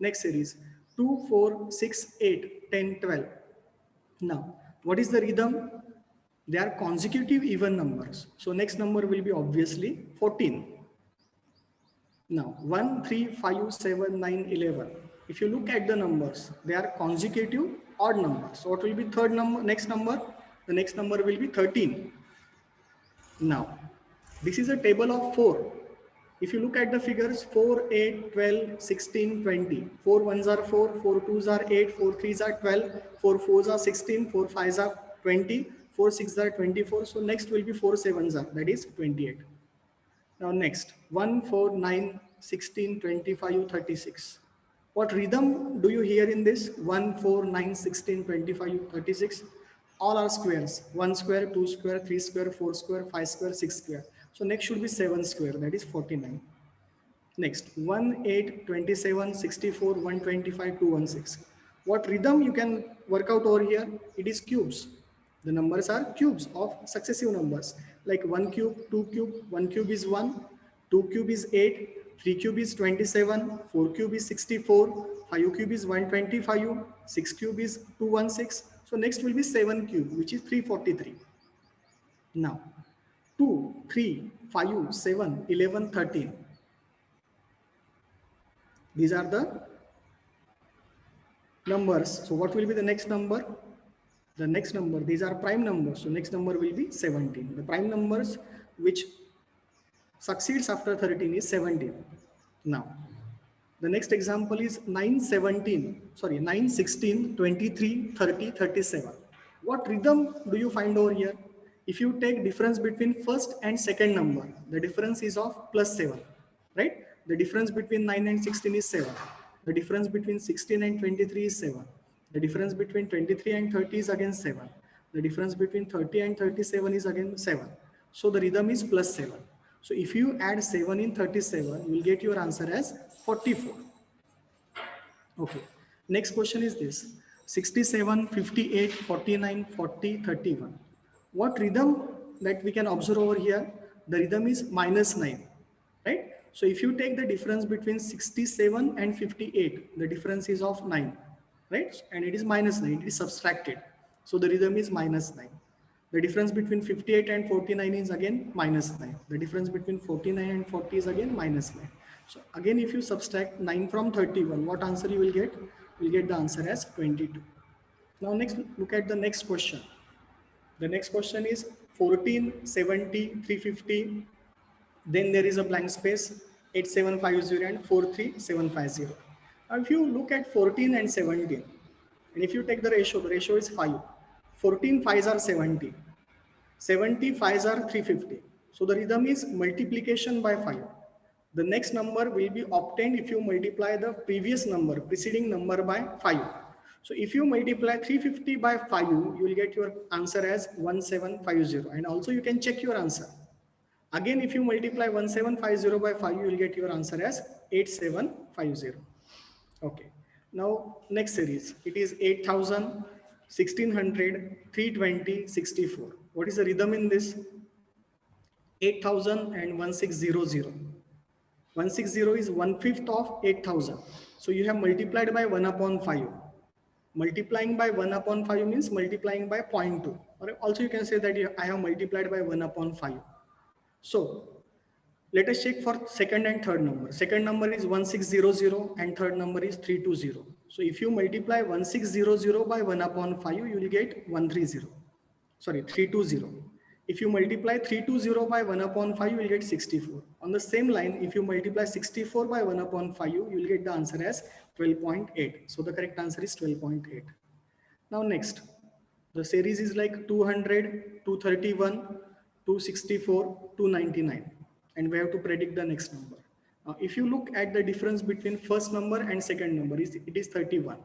Next series: 2, 4, 6, 8, 10, 12. Now, what is the rhythm? They are consecutive even numbers. So next number will be obviously 14. Now, 1, 3, 5, 7, 9, 11. If you look at the numbers, they are consecutive odd numbers. So what will be third number, next number? The next number will be 13. Now, this is a table of 4. If you look at the figures, 4, 8, 12, 16, 20. 4 ones are 4, 4 twos are 8, 4 threes are 12, 4 fours are 16, 4 fives are 20, 4 sixes are 24. So next will be 4 sevens are, that is 28. Now next, 1, 4, 9, 16, 25, 36. What rhythm do you hear in this? 1, 4, 9, 16, 25, 36. All are squares. 1 square, 2 square, 3 square, 4 square, 5 square, 6 square. So next should be 7 square, that is 49. Next, 1, 8, 27, 64, 125, 216. What rhythm you can work out over here? It is cubes. The numbers are cubes of successive numbers, like 1 cube, 2 cube, 1 cube is 1, 2 cube is 8, 3 cube is 27, 4 cube is 64, 5 cube is 125, 6 cube is 216. So next will be 7 cube, which is 343. Now, 2, 3, 5, 7, 11, 13. These are the numbers. So what will be the next number? The next number, these are prime numbers. So next number will be 17. The prime numbers which succeeds after 13 is 17. Now, the next example is 9, 16, 23, 30, 37. What rhythm do you find over here? If you take difference between first and second number, the difference is of plus 7, right? The difference between 9 and 16 is 7. The difference between 16 and 23 is 7. The difference between 23 and 30 is again 7. The difference between 30 and 37 is again 7. So the rhythm is plus 7. So if you add 7 in 37, you will get your answer as 44. Okay. Next question is this: 67, 58, 49, 40, 31. What rhythm that we can observe over here? The rhythm is minus 9, right? So if you take the difference between 67 and 58, the difference is of 9, right? And it is minus 9, it is subtracted. So the rhythm is minus 9. The difference between 58 and 49 is again minus 9. The difference between 49 and 40 is again minus 9. So again, if you subtract 9 from 31, what answer you will get? You will get the answer as 22. Now next, look at the next question. The next question is 14, 70, 350. Then there is a blank space. 8750 and 43750. Now, if you look at 14 and 17, and if you take the ratio is 5. 14 5s are 70. 70 5s are 350. So the rhythm is multiplication by 5. The next number will be obtained if you multiply the previous number, preceding number by 5. So if you multiply 350 by 5, you will get your answer as 1750. And also you can check your answer. Again, if you multiply 1750 by 5, you will get your answer as 8750. Okay. Now, next series, it is 8000, 1600, 320, 64. What is the rhythm in this? 8000 and 1600. 160 is 1/5 of 8000. So you have multiplied by 1 upon 5. Multiplying by 1 upon 5 means multiplying by 0.2. Or also you can say that I have multiplied by 1 upon 5. So let us check for second and third number. Second number is 1600 and third number is 320. So if you multiply 1600 by 1 upon 5, you will get 130. Sorry, 320. If you multiply 320 by 1 upon 5, you will get 64. On the same line, if you multiply 64 by 1 upon 5, you will get the answer as 12.8. So the correct answer is 12.8. Now next, the series is like 200, 231, 264, 299. And we have to predict the next number. If you look at the difference between first number and second number, it is 31.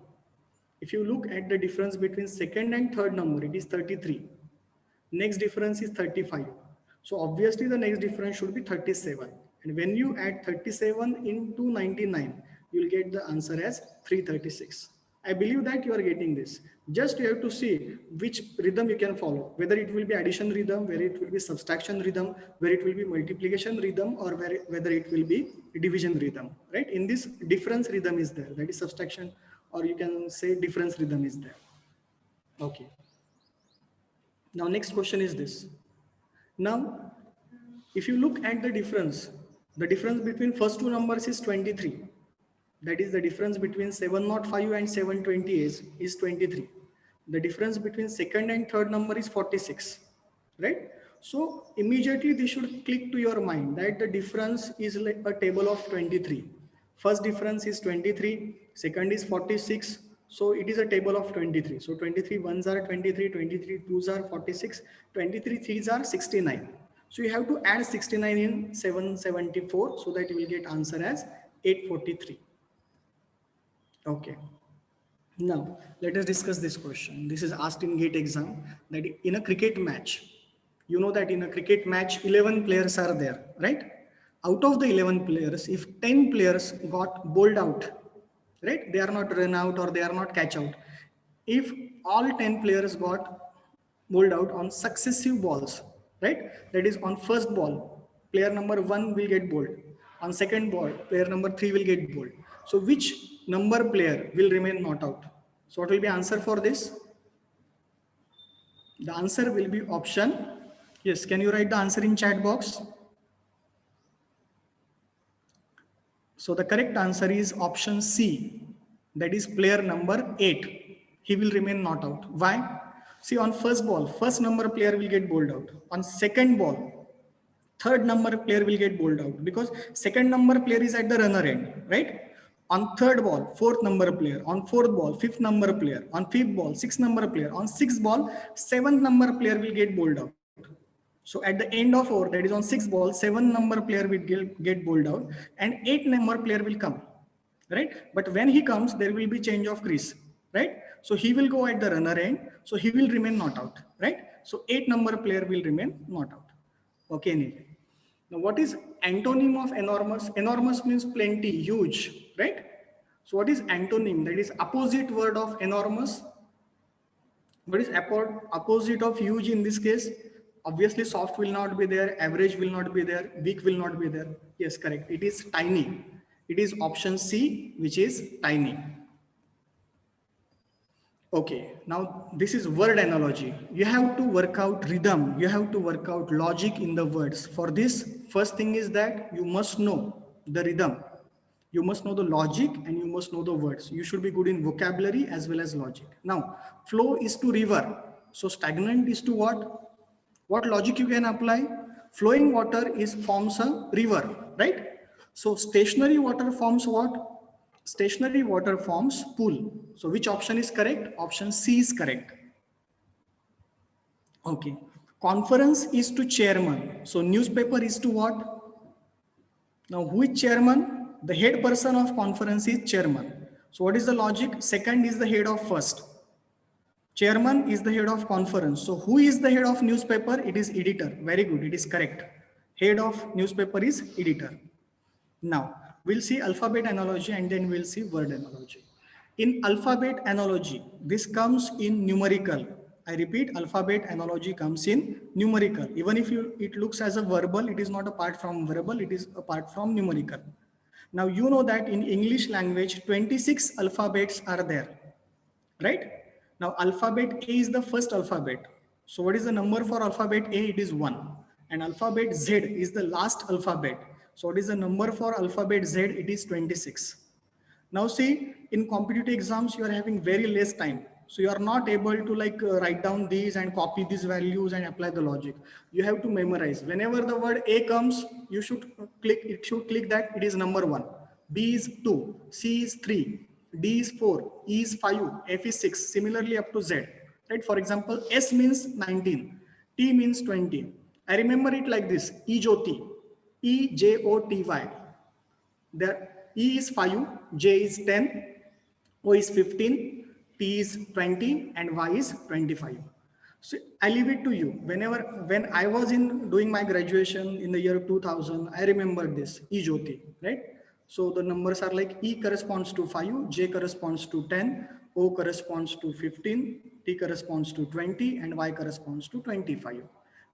If you look at the difference between second and third number, it is 33. Next difference is 35. So obviously the next difference should be 37. And when you add 37 into 99, you will get the answer as 336. I believe that you are getting this. Just you have to see which rhythm you can follow, whether it will be addition rhythm, whether it will be subtraction rhythm, whether it will be multiplication rhythm, or whether it will be division rhythm, right? In this, difference rhythm is there, that is subtraction, or you can say difference rhythm is there. Okay. Now next question is this. Now, if you look at the difference between first two numbers is 23. That is the difference between 705 and 720 is 23. The difference between second and third number is 46, right? So immediately this should click to your mind that the difference is like a table of 23. First difference is 23, second is 46. So it is a table of 23. So 23 ones are 23, 23 twos are 46, 23 threes are 69. So you have to add 69 in 774 so that you will get answer as 843. Okay. Now, let us discuss this question. This is asked in GATE exam, that in a cricket match, you know that in a cricket match, 11 players are there, right? Out of the 11 players, if 10 players got bowled out, right? They are not run out or they are not catch out. If all 10 players got bowled out on successive balls, right? That is on first ball, player number 1 will get bowled. On second ball, player number 3 will get bowled. So which number player will remain not out? So what will be answer for this? The answer will be option. Yes, can you write the answer in chat box? So the correct answer is option C. That is player number 8. He will remain not out. Why? See, on first ball, first number player will get bowled out. On second ball, third number player will get bowled out because second number player is at the runner end, right? On third ball, fourth number player. On fourth ball, fifth number player. On fifth ball, sixth number player. On sixth ball, seventh number player will get bowled out. So at the end of over, that is on sixth ball, 7 number player will get bowled out and 8 number player will come, right? But when he comes, there will be change of crease, right? So he will go at the runner end. So he will remain not out, right? So 8 number player will remain not out. Okay, anyway. Now what is antonym of enormous? Enormous means plenty, huge, right? So what is antonym? That is opposite word of enormous. What is opposite of huge in this case? Obviously soft will not be there, average will not be there, weak will not be there. Yes, correct. It is tiny. It is option C, which is tiny. Okay, now this is word analogy. You have to work out rhythm. You have to work out logic in the words. For this, first thing is that you must know the rhythm. You must know the logic and you must know the words. You should be good in vocabulary as well as logic. Now, flow is to river. So stagnant is to what? What logic you can apply? Flowing water forms a river, right? So stationary water forms what? Stationary water forms pool. So which option is correct? Option C is correct. Okay. Conference is to chairman. So newspaper is to what? Now who is chairman? The head person of conference is chairman. So what is the logic? Second is the head of first. Chairman is the head of conference. So who is the head of newspaper? It is editor. Very good. It is correct. Head of newspaper is editor. Now we'll see alphabet analogy and then we'll see word analogy. In alphabet analogy, this comes in numerical. I repeat, alphabet analogy comes in numerical. Even if it looks as a verbal, it is not apart from verbal, it is apart from numerical. Now you know that in English language, 26 alphabets are there, right? Now alphabet A is the first alphabet. So what is the number for alphabet A? It is 1. And alphabet Z is the last alphabet. So what is the number for alphabet Z? It is 26. Now see, in competitive exams, you are having very less time. So you are not able to write down these and copy these values and apply the logic. You have to memorize. Whenever the word A comes, you should click, it should click that it is number 1. B is 2, C is 3, D is 4, E is 5, F is 6, similarly up to Z. Right? For example, S means 19, T means 20. I remember it like this, Ejoty, Ejoty. There E is 5, J is 10, O is 15, T is 20, and Y is 25. So I leave it to you. When I was doing my graduation in the year 2000, I remember this, Ejoty, right? So the numbers are like E corresponds to 5, J corresponds to 10, O corresponds to 15, T corresponds to 20, and Y corresponds to 25.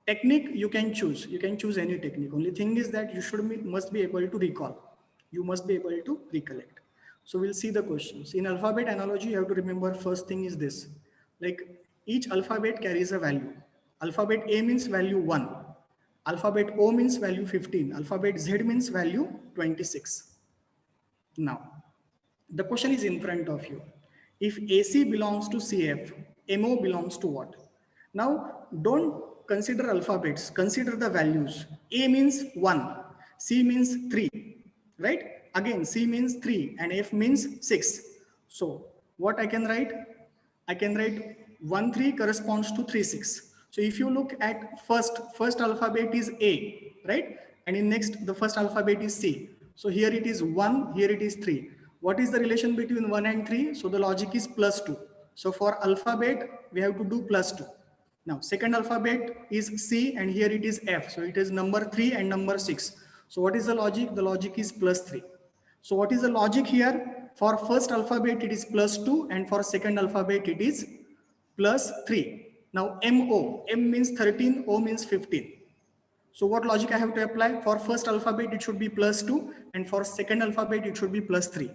Technique you can choose. You can choose any technique. Only thing is that you must be able to recall. You must be able to recollect. So we'll see the questions. In alphabet analogy, you have to remember first thing is this. Like each alphabet carries a value. Alphabet A means value 1. Alphabet O means value 15. Alphabet Z means value 26. Now, the question is in front of you. If AC belongs to CF, MO belongs to what? Now, don't consider alphabets, consider the values. A means 1, C means 3, right? Again, C means 3 and F means 6. So, what I can write? I can write 1, 3 corresponds to 3, 6. So, if you look at first alphabet is A, right? And in next, the first alphabet is C. So, here it is 1, here it is 3. What is the relation between 1 and 3? So, the logic is plus 2. So, for alphabet, we have to do plus 2. Now, second alphabet is C and here it is F. So, it is number 3 and number 6. So, what is the logic? The logic is plus 3. So, what is the logic here? For first alphabet, it is plus 2 and for second alphabet, it is plus 3. Now, MO, M means 13, O means 15. So, what logic I have to apply? For first alphabet, it should be plus 2 and for second alphabet, it should be plus 3.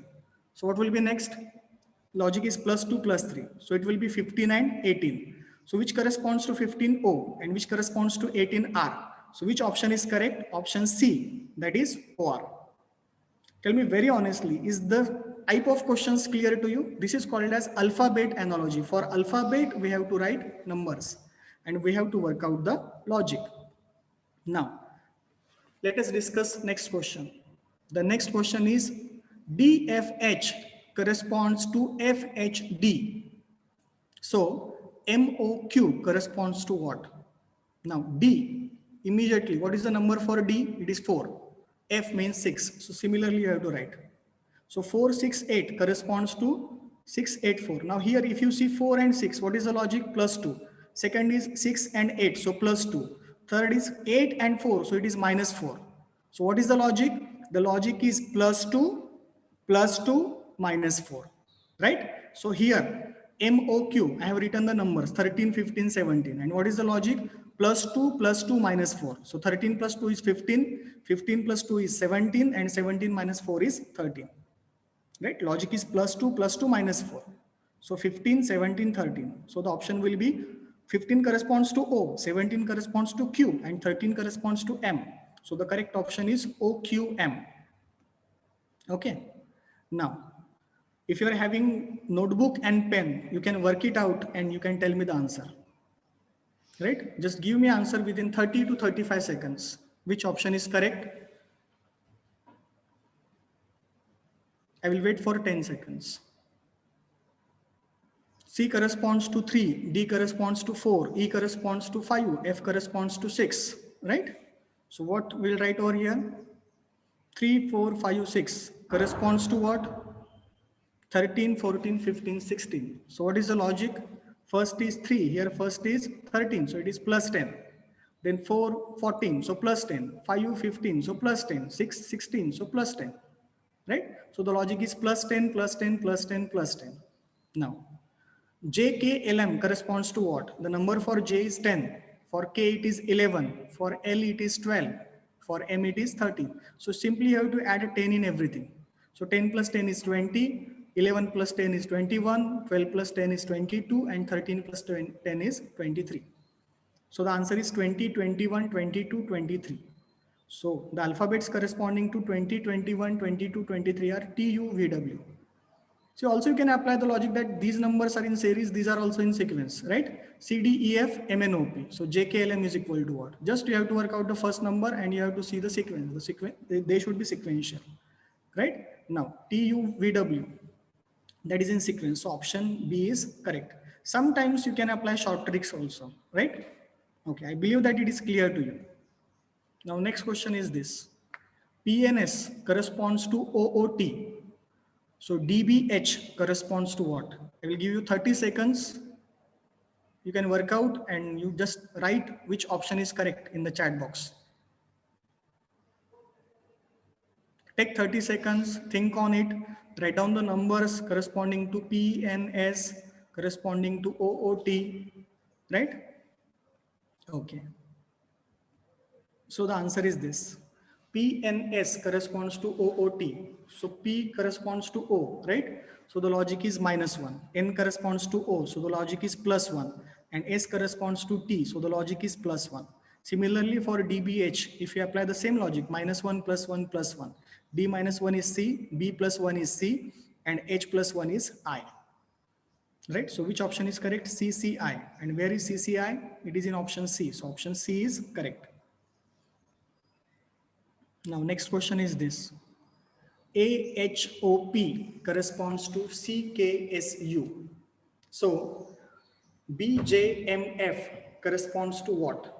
So, what will be next? Logic is plus 2 plus 3. So, it will be 15 and 18. So, which corresponds to 15O and which corresponds to 18R? So, which option is correct? Option C, that is OR. Tell me very honestly, is the type of questions clear to you? This is called as alphabet analogy. For alphabet, we have to write numbers and we have to work out the logic. Now, let us discuss next question. The next question is DFH corresponds to FHD. So, MOQ corresponds to what? Now, D, immediately, what is the number for D? It is 4. F means 6. So, similarly, you have to write. So, 468 corresponds to 684. Now, here, if you see 4 and 6, what is the logic? Plus 2. Second is 6 and 8, so plus 2. Third is 8 and 4, so it is minus 4. So, what is the logic? The logic is plus 2, minus 4, right? So, here, MOQ, I have written the numbers 13, 15, 17. And what is the logic? Plus 2, minus 4. So 13 plus 2 is 15, 15 plus 2 is 17, and 17 minus 4 is 13. Right? Logic is plus 2, minus 4. So 15, 17, 13. So the option will be 15 corresponds to O, 17 corresponds to Q, and 13 corresponds to M. So the correct option is OQM. Okay. Now, if you are having notebook and pen, you can work it out and you can tell me the answer. Right? Just give me answer within 30 to 35 seconds. Which option is correct? I will wait for 10 seconds. C corresponds to 3, D corresponds to 4, E corresponds to 5, F corresponds to 6, right? So what we'll write over here? 3, 4, 5, 6 corresponds to what? 13, 14, 15, 16. So what is the logic? First is 3, here first is 13, so it is plus 10. Then 4, 14, so plus 10. 5, 15, so plus 10. 6, 16, so plus 10. Right? So the logic is plus 10, plus 10, plus 10, plus 10. Now, JKLM corresponds to what? The number for J is 10. For K it is 11. For L it is 12. For M it is 13. So simply you have to add a 10 in everything. So 10 plus 10 is 20. 11 plus 10 is 21. 12 plus 10 is 22. And 13 plus 10 is 23. So the answer is 20, 21, 22, 23. So the alphabets corresponding to 20, 21, 22, 23 are T, U, V, W. So also you can apply the logic that these numbers are in series, these are also in sequence, right? C, D, E, F, M, N, O, P. So JKLM is equal to what? Just you have to work out the first number and you have to see the sequence. The sequence, they should be sequential, right? Now, T, U, V, W, that is in sequence. So option B is correct. Sometimes you can apply short tricks also, right? Okay, I believe that it is clear to you. Now, next question is this. PNS corresponds to OOT. So DBH corresponds to what? I will give you 30 seconds. You can work out and you just write which option is correct in the chat box. Take 30 seconds, think on it, write down the numbers corresponding to PNS, corresponding to OOT, right? Okay. So the answer is this. PNS corresponds to OOT. So P corresponds to O, right? So the logic is -1. N corresponds to O. So the logic is +1. And S corresponds to T. So the logic is +1. Similarly for DBH, if you apply the same logic, -1 plus 1 plus 1. D minus 1 is C, B plus 1 is C, and H plus 1 is I. Right? So which option is correct? CCI. And where is CCI? It is in option C. So option C is correct. Now, next question is this. AHOP corresponds to CKSU. So, BJMF corresponds to what?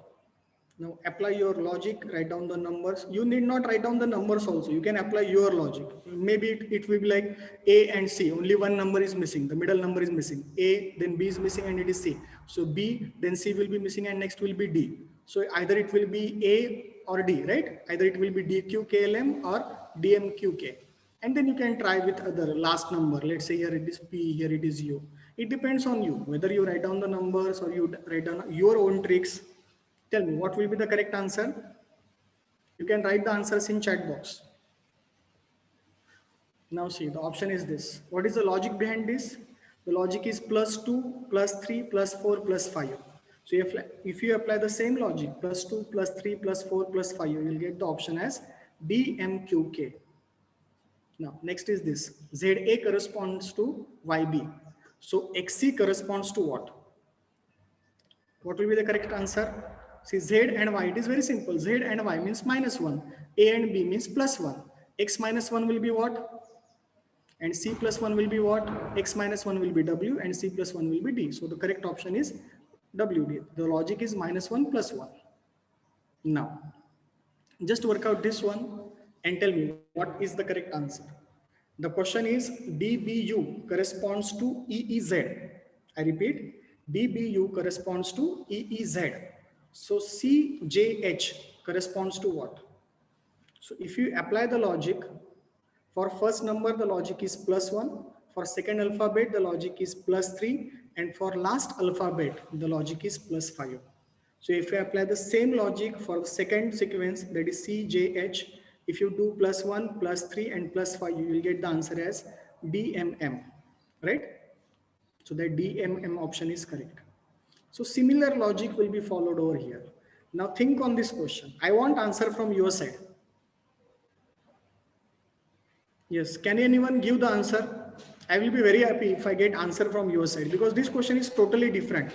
Now, apply your logic, write down the numbers. You need not write down the numbers also. You can apply your logic. Maybe it will be like A and C. Only one number is missing. The middle number is missing. A, then B is missing and it is C. So, B, then C will be missing and next will be D. So, either it will be A or D, right? Either it will be DQKLM or DMQK. And then you can try with other last number. Let's say here it is P, here it is U. It depends on you, whether you write down the numbers or you write down your own tricks. Tell me, what will be the correct answer? You can write the answers in chat box. Now see, the option is this. What is the logic behind this? The logic is +2, +3, +4, +5. So if you apply the same logic, +2, +3, +4, +5, you will get the option as DMQK. Now, next is this. ZA corresponds to YB. So XC corresponds to what? What will be the correct answer? See, Z and Y, it is very simple. Z and Y means -1. A and B means +1. X minus 1 will be what? And C plus 1 will be what? X minus 1 will be W and C plus 1 will be D. So the correct option is WD. The logic is -1 plus 1. Now, just work out this one and tell me what is the correct answer. The question is DBU corresponds to EEZ. I repeat, DBU corresponds to EEZ. So CJH corresponds to what? So if you apply the logic, for first number, the logic is +1. For second alphabet, the logic is +3. And for last alphabet, the logic is +5. So if you apply the same logic for the second sequence, that is CJH, if you do +1, +3, and +5, you will get the answer as DMM, right? So that DMM option is correct. So similar logic will be followed over here. Now think on this question. I want answer from your side. Yes, can anyone give the answer? I will be very happy if I get answer from your side, because this question is totally different.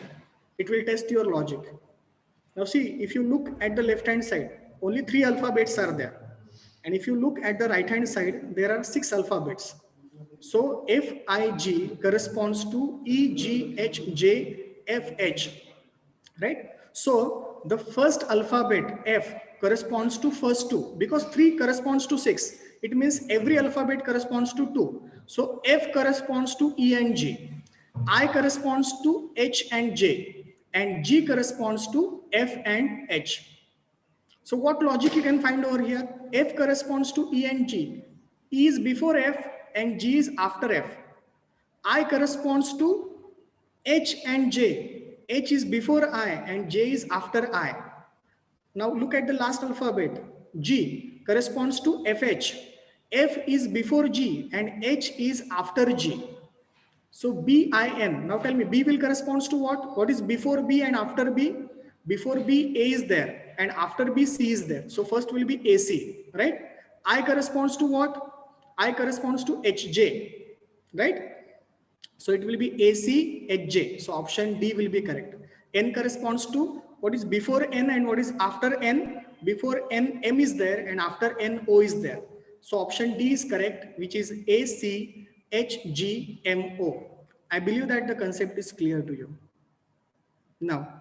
It will test your logic. Now see, if you look at the left hand side, only 3 alphabets are there. And if you look at the right hand side, there are 6 alphabets. So FIG corresponds to EGHJFH, right? So the first alphabet F corresponds to first two because 3 corresponds to 6. It means every alphabet corresponds to 2. So F corresponds to E and G. I corresponds to H and J, and G corresponds to F and H. So what logic you can find over here? F corresponds to E and G. E is before F and G is after F. I corresponds to H and J. H is before I and J is after I. Now look at the last alphabet. G corresponds to FH. F is before G and H is after G. So BIN. Now tell me, B will corresponds to what? What is before B and after B? Before B, A is there, and after B, C is there. So first will be AC, right? I corresponds to what? I corresponds to HJ, right? So it will be ACHJ. So option D will be correct. N corresponds to what is before N and what is after N. Before N, M is there, and after N, O is there. So option D is correct, which is ACHGMO. I believe that the concept is clear to you. Now,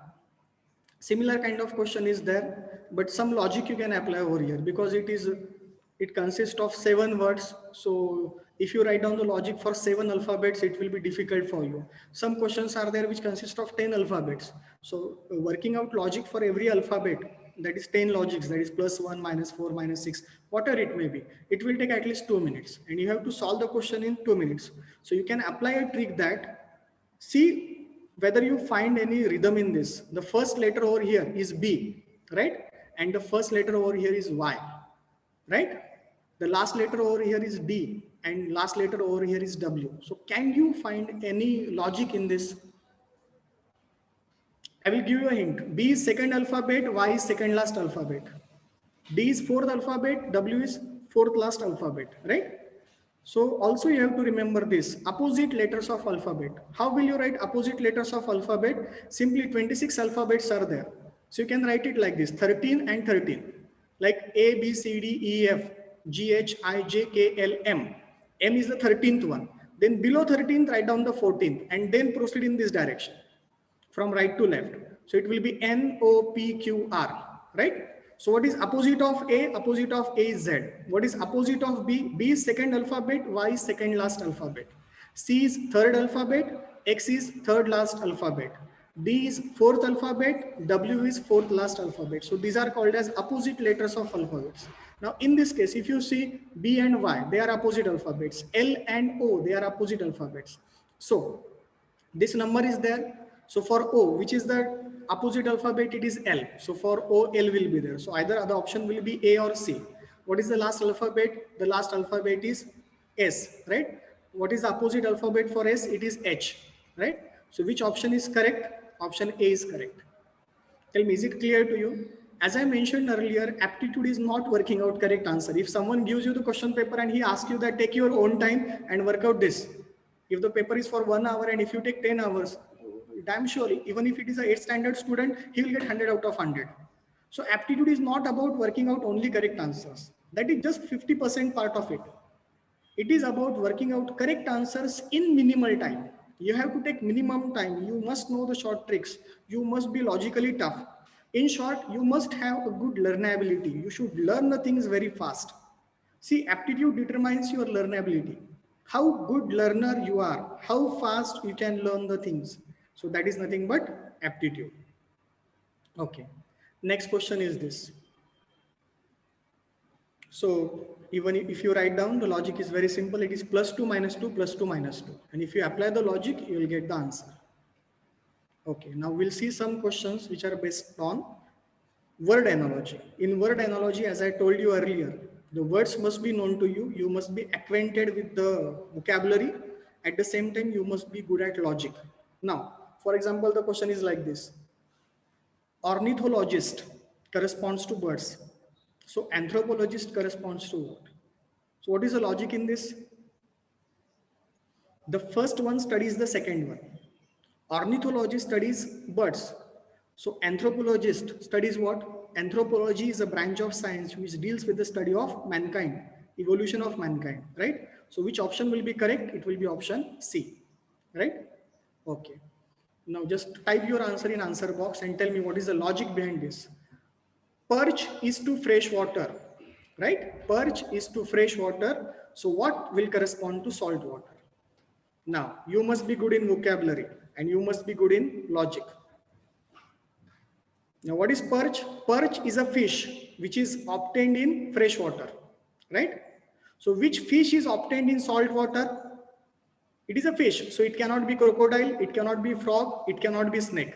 similar kind of question is there, but some logic you can apply over here because it consists of 7 words. So if you write down the logic for 7 alphabets, it will be difficult for you. Some questions are there which consist of 10 alphabets. So working out logic for every alphabet, that is 10 logics, that is +1, -4, -6, whatever it may be, it will take at least 2 minutes, and you have to solve the question in 2 minutes. So you can apply a trick that, see whether you find any rhythm in this. The first letter over here is B, right? And the first letter over here is Y, right? The last letter over here is D, and last letter over here is W. So can you find any logic in this? I will give you a hint. B is second alphabet, Y is second last alphabet. D is fourth alphabet, W is fourth last alphabet, right? So also you have to remember this, opposite letters of alphabet. How will you write opposite letters of alphabet? Simply 26 alphabets are there. So you can write it like this, 13 and 13. Like A, B, C, D, E, F, G, H, I, J, K, L, M. M is the 13th one. Then below 13th, write down the 14th and then proceed in this direction from right to left. So it will be N, O, P, Q, R, right? So what is opposite of A? Opposite of A is Z. What is opposite of B? B is second alphabet, Y is second last alphabet. C is third alphabet, X is third last alphabet. D is fourth alphabet, W is fourth last alphabet. So these are called as opposite letters of alphabets. Now in this case, if you see B and Y, they are opposite alphabets. L and O, they are opposite alphabets. So this number is there. So for O, which is the opposite alphabet, it is L. So for O, L will be there. So either the option will be A or C. What is the last alphabet? The last alphabet is S, right? What is the opposite alphabet for S? It is H, right? So which option is correct? Option A is correct. Tell me, is it clear to you? As I mentioned earlier, aptitude is not working out correct answer. If someone gives you the question paper and he asks you that take your own time and work out this. If the paper is for 1 hour and if you take 10 hours, damn surely, even if it is a 8th standard student, he will get 100 out of 100. So aptitude is not about working out only correct answers. That is just 50% part of it. It is about working out correct answers in minimal time. You have to take minimum time. You must know the short tricks. You must be logically tough. In short, you must have a good learnability. You should learn the things very fast. See, aptitude determines your learnability. How good learner you are, how fast you can learn the things. So that is nothing but aptitude. Okay. Next question is this. So even if you write down, the logic is very simple. It is +2 - 2 +2 - 2. And if you apply the logic, you will get the answer. Okay. Now we'll see some questions which are based on word analogy. In word analogy, as I told you earlier, the words must be known to you. You must be acquainted with the vocabulary. At the same time, you must be good at logic. Now, for example, the question is like this. Ornithologist corresponds to birds. So anthropologist corresponds to what? So what is the logic in this? The first one studies the second one. Ornithologist studies birds. So anthropologist studies what? Anthropology is a branch of science which deals with the study of mankind. evolution of mankind, right? So which option will be correct? It will be option C, right? Okay. Now just type your answer in answer box and tell me what is the logic behind this. Perch is to fresh water, right? Perch is to fresh water. So what will correspond to salt water? Now you must be good in vocabulary and you must be good in logic. Now what is perch? Perch is a fish which is obtained in fresh water, right? So which fish is obtained in salt water? It is a fish, so it cannot be crocodile, it cannot be frog, it cannot be snake.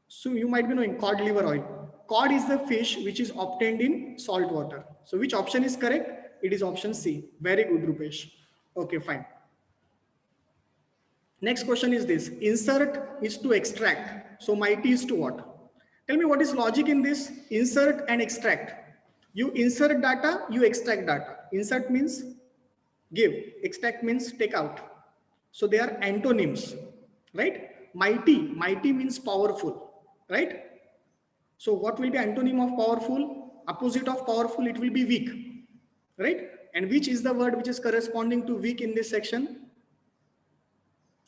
So you might be knowing cod liver oil. Cod is the fish which is obtained in salt water. So which option is correct? It is option C. Very good, Rupesh. Okay, fine. Next question is this. Insert is to extract. So mighty is to what? Tell me what is logic in this? Insert and extract. You insert data, you extract data. Insert means give, extract means take out. So they are antonyms, right? Mighty means powerful, right? So what will be antonym of powerful? Opposite of powerful, it will be weak, right? And which is the word which is corresponding to weak in this section?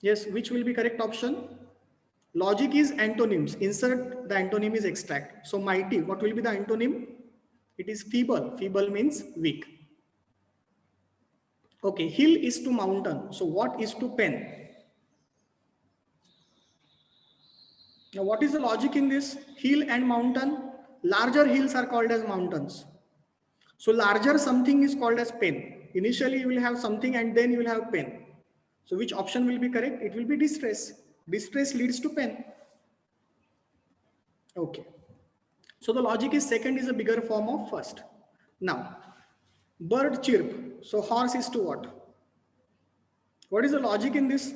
Yes, which will be correct option? Logic is antonyms. Insert the antonym is extract. So mighty, what will be the antonym? It is feeble. Feeble means weak. Okay, hill is to mountain. So what is to pen? Now what is the logic in this? Hill and mountain. Larger hills are called as mountains. So larger something is called as pen. Initially you will have something and then you will have pen. So which option will be correct? It will be distress. Distress leads to pen. Okay. So the logic is second is a bigger form of first. Now, bird chirp. So horse is to what? What is the logic in this?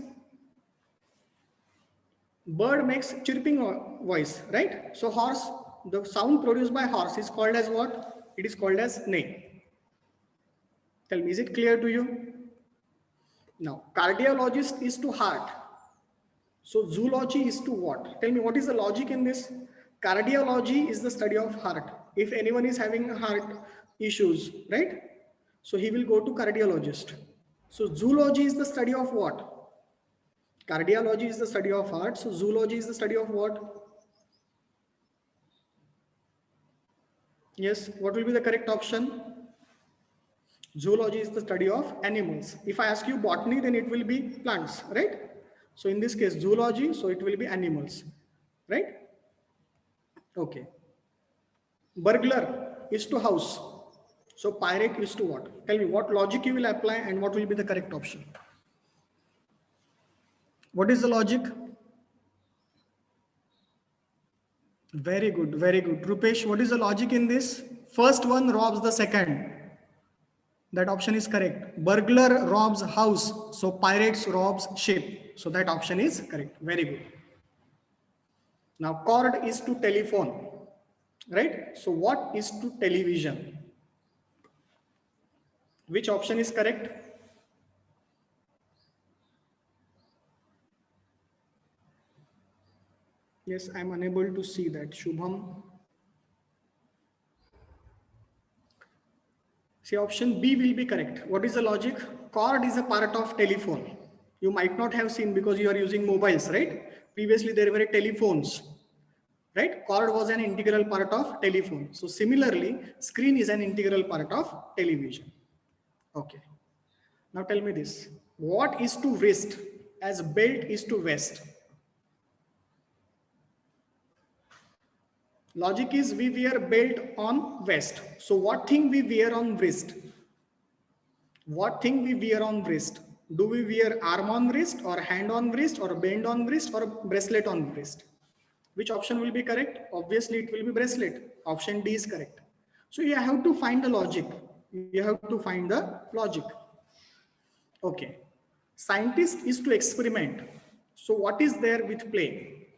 Bird makes chirping voice, right? So horse, the sound produced by horse is called as what? It is called as neigh. Tell me, is it clear to you? Now, cardiologist is to heart. So zoology is to what? Tell me, what is the logic in this? Cardiology is the study of heart. If anyone is having heart issues, right? So he will go to cardiologist. So zoology is the study of what? Cardiology is the study of heart. So zoology is the study of what? Yes, what will be the correct option? Zoology is the study of animals. If I ask you botany, then it will be plants, right? So in this case, zoology, so it will be animals, right? Okay. Burglar is to house. So pirate is to what? Tell me what logic you will apply and what will be the correct option. What is the logic? Very good, very good. Rupesh, what is the logic in this? First one robs the second. That option is correct. Burglar robs house. So pirates robs ship. So that option is correct. Very good. Now cord is to telephone. Right? So what is to television? Which option is correct? Yes, I am unable to see that. Shubham. See, option B will be correct. What is the logic? Cord is a part of telephone. You might not have seen because you are using mobiles, right? Previously, there were telephones, right? Cord was an integral part of telephone. So similarly, screen is an integral part of television. Okay. Now tell me this. What is to wrist as belt is to vest? Logic is we wear belt on vest. So what thing we wear on wrist? What thing we wear on wrist? Do we wear arm on wrist or hand on wrist or band on wrist or bracelet on wrist? Which option will be correct? Obviously it will be bracelet. Option D is correct. So you have to find the logic. You have to find the logic. Okay. Scientist is to experiment. So what is there with play?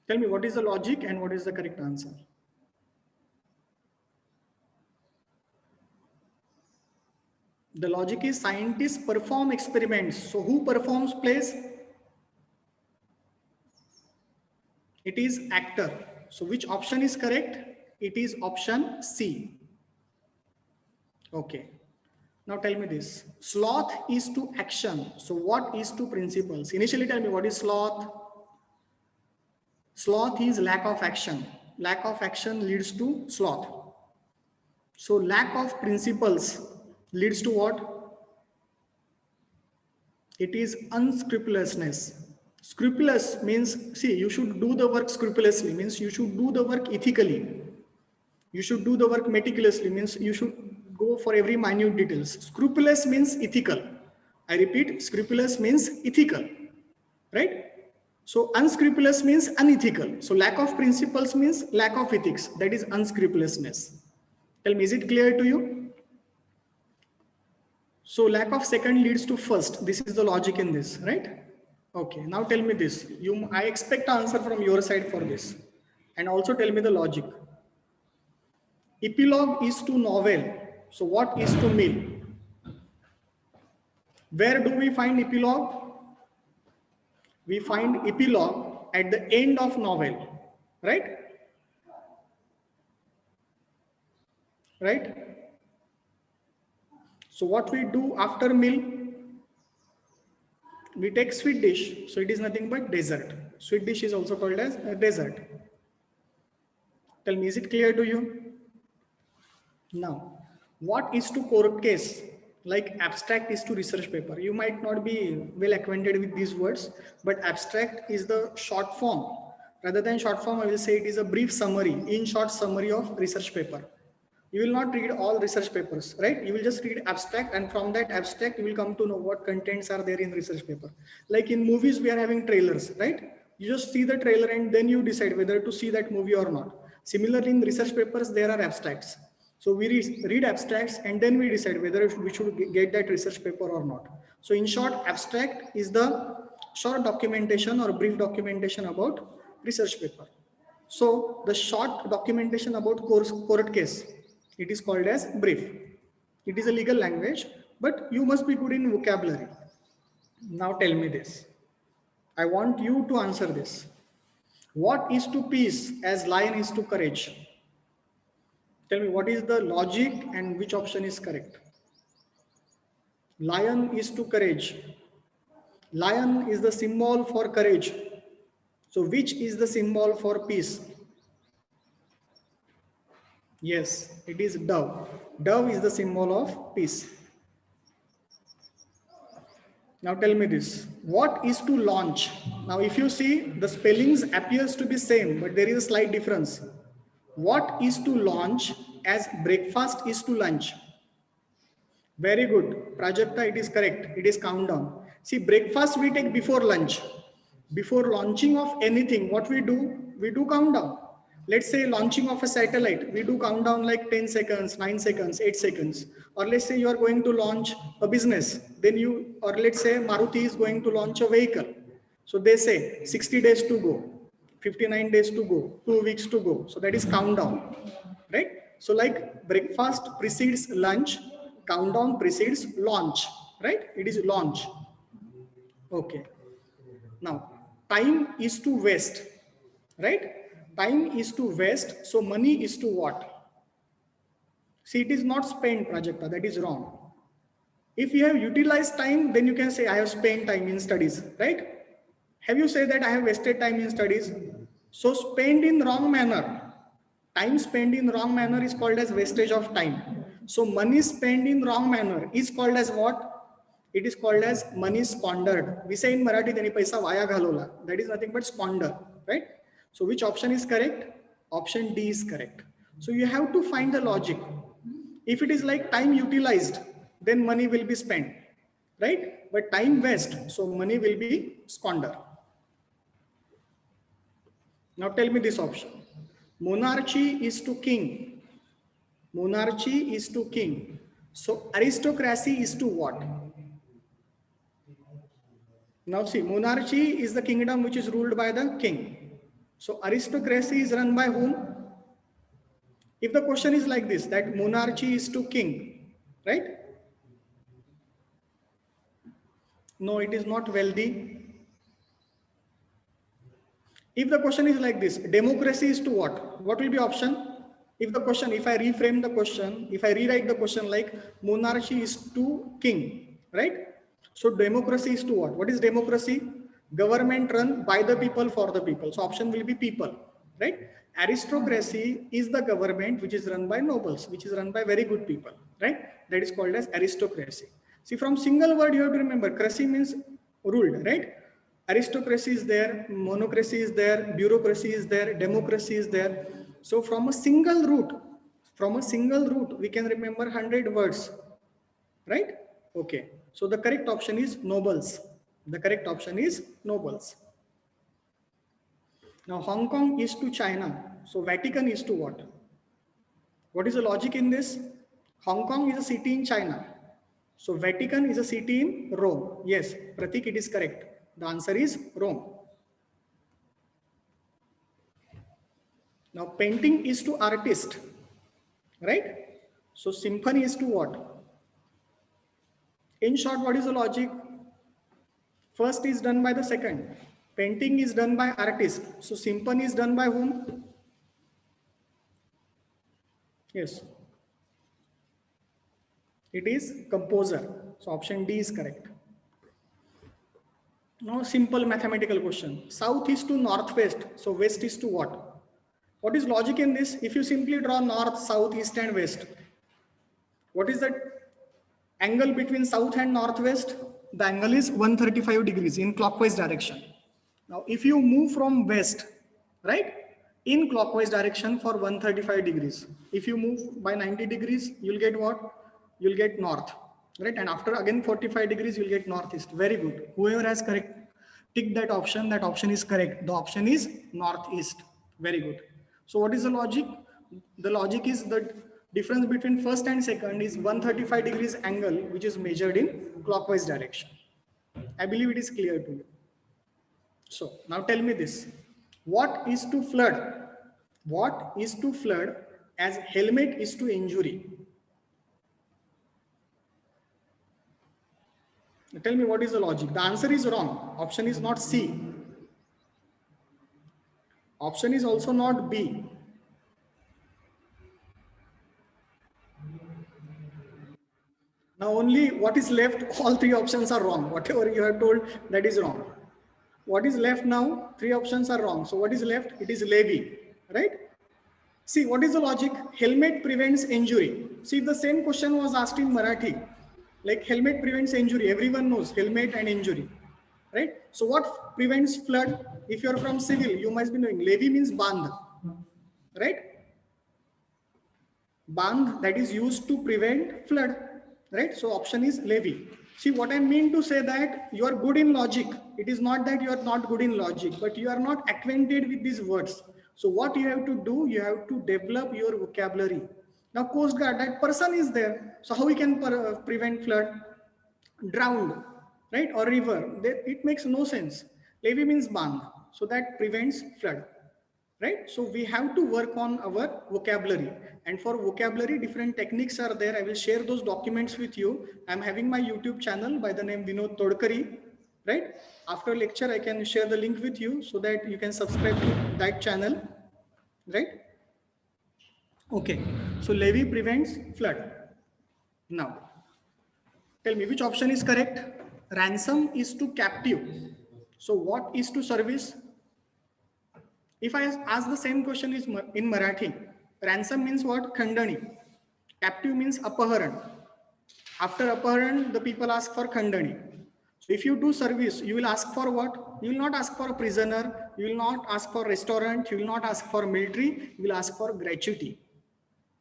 Tell me what is the logic and what is the correct answer? The logic is scientists perform experiments. So who performs plays? It is actor. So which option is correct? It is option C. Okay. Now tell me this. Sloth is to action. So what is to principles? Initially tell me what is sloth. Sloth is lack of action. Lack of action leads to sloth. So lack of principles leads to what? It is unscrupulousness. Scrupulous means, see, you should do the work scrupulously, means you should do the work ethically. You should do the work meticulously, means you should go for every minute details. Scrupulous means ethical. I repeat, scrupulous means ethical, right? So unscrupulous means unethical. So lack of principles means lack of ethics. That is unscrupulousness. Tell me, is it clear to you? So lack of second leads to first. This is the logic in this, right? Okay, now tell me this. I expect an answer from your side for this. And also tell me the logic. Epilogue is to novel. So what is to mill? Where do we find epilogue? We find epilogue at the end of novel, right? Right? So what we do after meal? We take sweet dish. So it is nothing but dessert. Sweet dish is also called as a dessert. Tell me, is it clear to you? Now, what is to court case? Like abstract is to research paper. You might not be well acquainted with these words, but abstract is the short form. Rather than short form, I will say it is a brief summary, in short summary of research paper. You will not read all research papers, right? You will just read abstract, and from that abstract, you will come to know what contents are there in research paper. Like in movies, we are having trailers, right? You just see the trailer and then you decide whether to see that movie or not. Similarly, in research papers, there are abstracts. So we read abstracts and then we decide whether we should get that research paper or not. So in short, abstract is the short documentation or brief documentation about research paper. So the short documentation about court case, it is called as brief. It is a legal language, but you must be good in vocabulary. Now tell me this. I want you to answer this. What is to peace as lion is to courage? Tell me what is the logic and which option is correct? Lion is to courage. Lion is the symbol for courage. So which is the symbol for peace? Yes, it is dove. Dove is the symbol of peace. Now tell me this. What is to launch? Now if you see, the spellings appears to be same, but there is a slight difference. What is to launch as breakfast is to lunch? Very good. Prajakta, it is correct. It is countdown. See, breakfast we take before lunch. Before launching of anything, what we do? We do countdown. Let's say launching of a satellite, we do countdown like 10 seconds, 9 seconds, 8 seconds. Or let's say you are going to launch a business. Then or let's say Maruti is going to launch a vehicle. So they say 60 days to go, 59 days to go, 2 weeks to go. So that is countdown, right? So like breakfast precedes lunch, countdown precedes launch, right? It is launch. Okay. Now, time is to waste, right? Time is to waste. So money is to what? See, it is not spent, Prajakta. That is wrong. If you have utilized time, then you can say, I have spent time in studies, right? Have you said that I have wasted time in studies? So spend in wrong manner. Time spent in wrong manner is called as wastage of time. So money spent in wrong manner is called as what? It is called as money squandered. We say in Marathi, "Teni paisa vaya ghalola." That is nothing but squander, right? So which option is correct? Option D is correct. So you have to find the logic. If it is like time utilized, then money will be spent, right? But time waste, so money will be squandered. Now tell me this option. Monarchy is to king. Monarchy is to king. So aristocracy is to what? Now see, monarchy is the kingdom which is ruled by the king. So aristocracy is run by whom? If the question is like this, that monarchy is to king, right? No, it is not wealthy. If the question is like this, democracy is to what? What will be option? If the question, if I reframe the question, if I rewrite the question like monarchy is to king, right? So democracy is to what? What is democracy? Government run by the people for the people. So option will be people, right? Aristocracy is the government which is run by nobles, which is run by very good people, right? That is called as aristocracy. See, from single word you have to remember, cracy means ruled, right? Aristocracy is there, monocracy is there, bureaucracy is there, democracy is there. So from a single root, we can remember 100 words, right? Okay. So the correct option is nobles. The correct option is nobles. Now Hong Kong is to China. So Vatican is to what? What is the logic in this? Hong Kong is a city in China. So Vatican is a city in Rome. Yes, Pratik, it is correct. The answer is Rome. Now painting is to artist, right? So symphony is to what? In short, what is the logic? First is done by the second. Painting is done by artist. So symphony is done by whom? Yes. It is composer. So option D is correct. Now simple mathematical question. South is to northwest. So west is to what? What is logic in this? If you simply draw north, south, east and west, what is that angle between south and northwest? The angle is 135 degrees in clockwise direction. Now if you move from west, right, in clockwise direction for 135 degrees, if you move by 90 degrees, you'll get what? You'll get north, right? And after again 45 degrees, you'll get northeast. Very good. Whoever has correct, tick that option is correct. The option is northeast. Very good. So what is the logic? The logic is that difference between first and second is 135 degrees angle, which is measured in clockwise direction. I believe it is clear to you. So now tell me this. What is to flood? What is to flood as helmet is to injury? Tell me what is the logic. The answer is wrong. Option is not C. Option is also not B. Now only what is left, all three options are wrong. Whatever you have told, that is wrong. What is left now? Three options are wrong. So what is left? It is levy, right? See, what is the logic? Helmet prevents injury. See, if the same question was asked in Marathi, like helmet prevents injury. Everyone knows helmet and injury, right? So what prevents flood? If you're from civil, you must be knowing levy means bandh, right? Bandh that is used to prevent flood, right? So option is levy. See what I mean to say that you are good in logic. It is not that you are not good in logic, but you are not acquainted with these words. So what you have to do, you have to develop your vocabulary. Now Coast Guard, that person is there. So how we can prevent flood? Drowned, right? Or river. It makes no sense. Levy means bandh. So that prevents flood. Right? So we have to work on our vocabulary, and for vocabulary different techniques are there. I will share those documents with you. I'm having my YouTube channel by the name Vinod Todkari, right? After lecture I can share the link with you so that you can subscribe to that channel, right? Okay, so levy prevents flood. Now tell me which option is correct. Ransom is to captive. So what is to service? If I ask the same question is in Marathi, ransom means what? Khandani. Captive means apaharan. After apaharan, the people ask for khandani. So if you do service, you will ask for what? You will not ask for a prisoner. You will not ask for restaurant. You will not ask for military. You will ask for gratuity.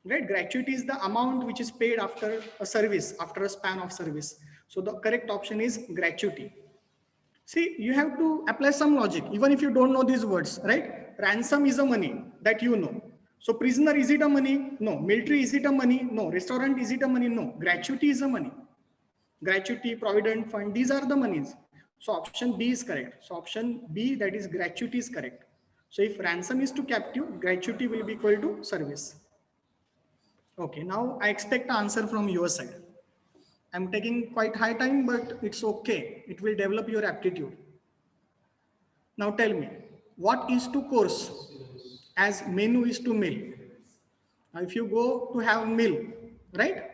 Right? Gratuity is the amount which is paid after a service, after a span of service. So the correct option is gratuity. See, you have to apply some logic, even if you don't know these words, right? Ransom is a money that you know. So prisoner, is it a money? No. Military, is it a money? No. Restaurant, is it a money? No. Gratuity is a money. Gratuity, provident fund, these are the monies. So option B is correct. So option B, that is gratuity, is correct. So if ransom is to captive, gratuity will be equal to service. Okay, now I expect the answer from your side. I'm taking quite high time, but it's okay. It will develop your aptitude. Now tell me, what is to course as menu is to meal? Now, if you go to have meal, right,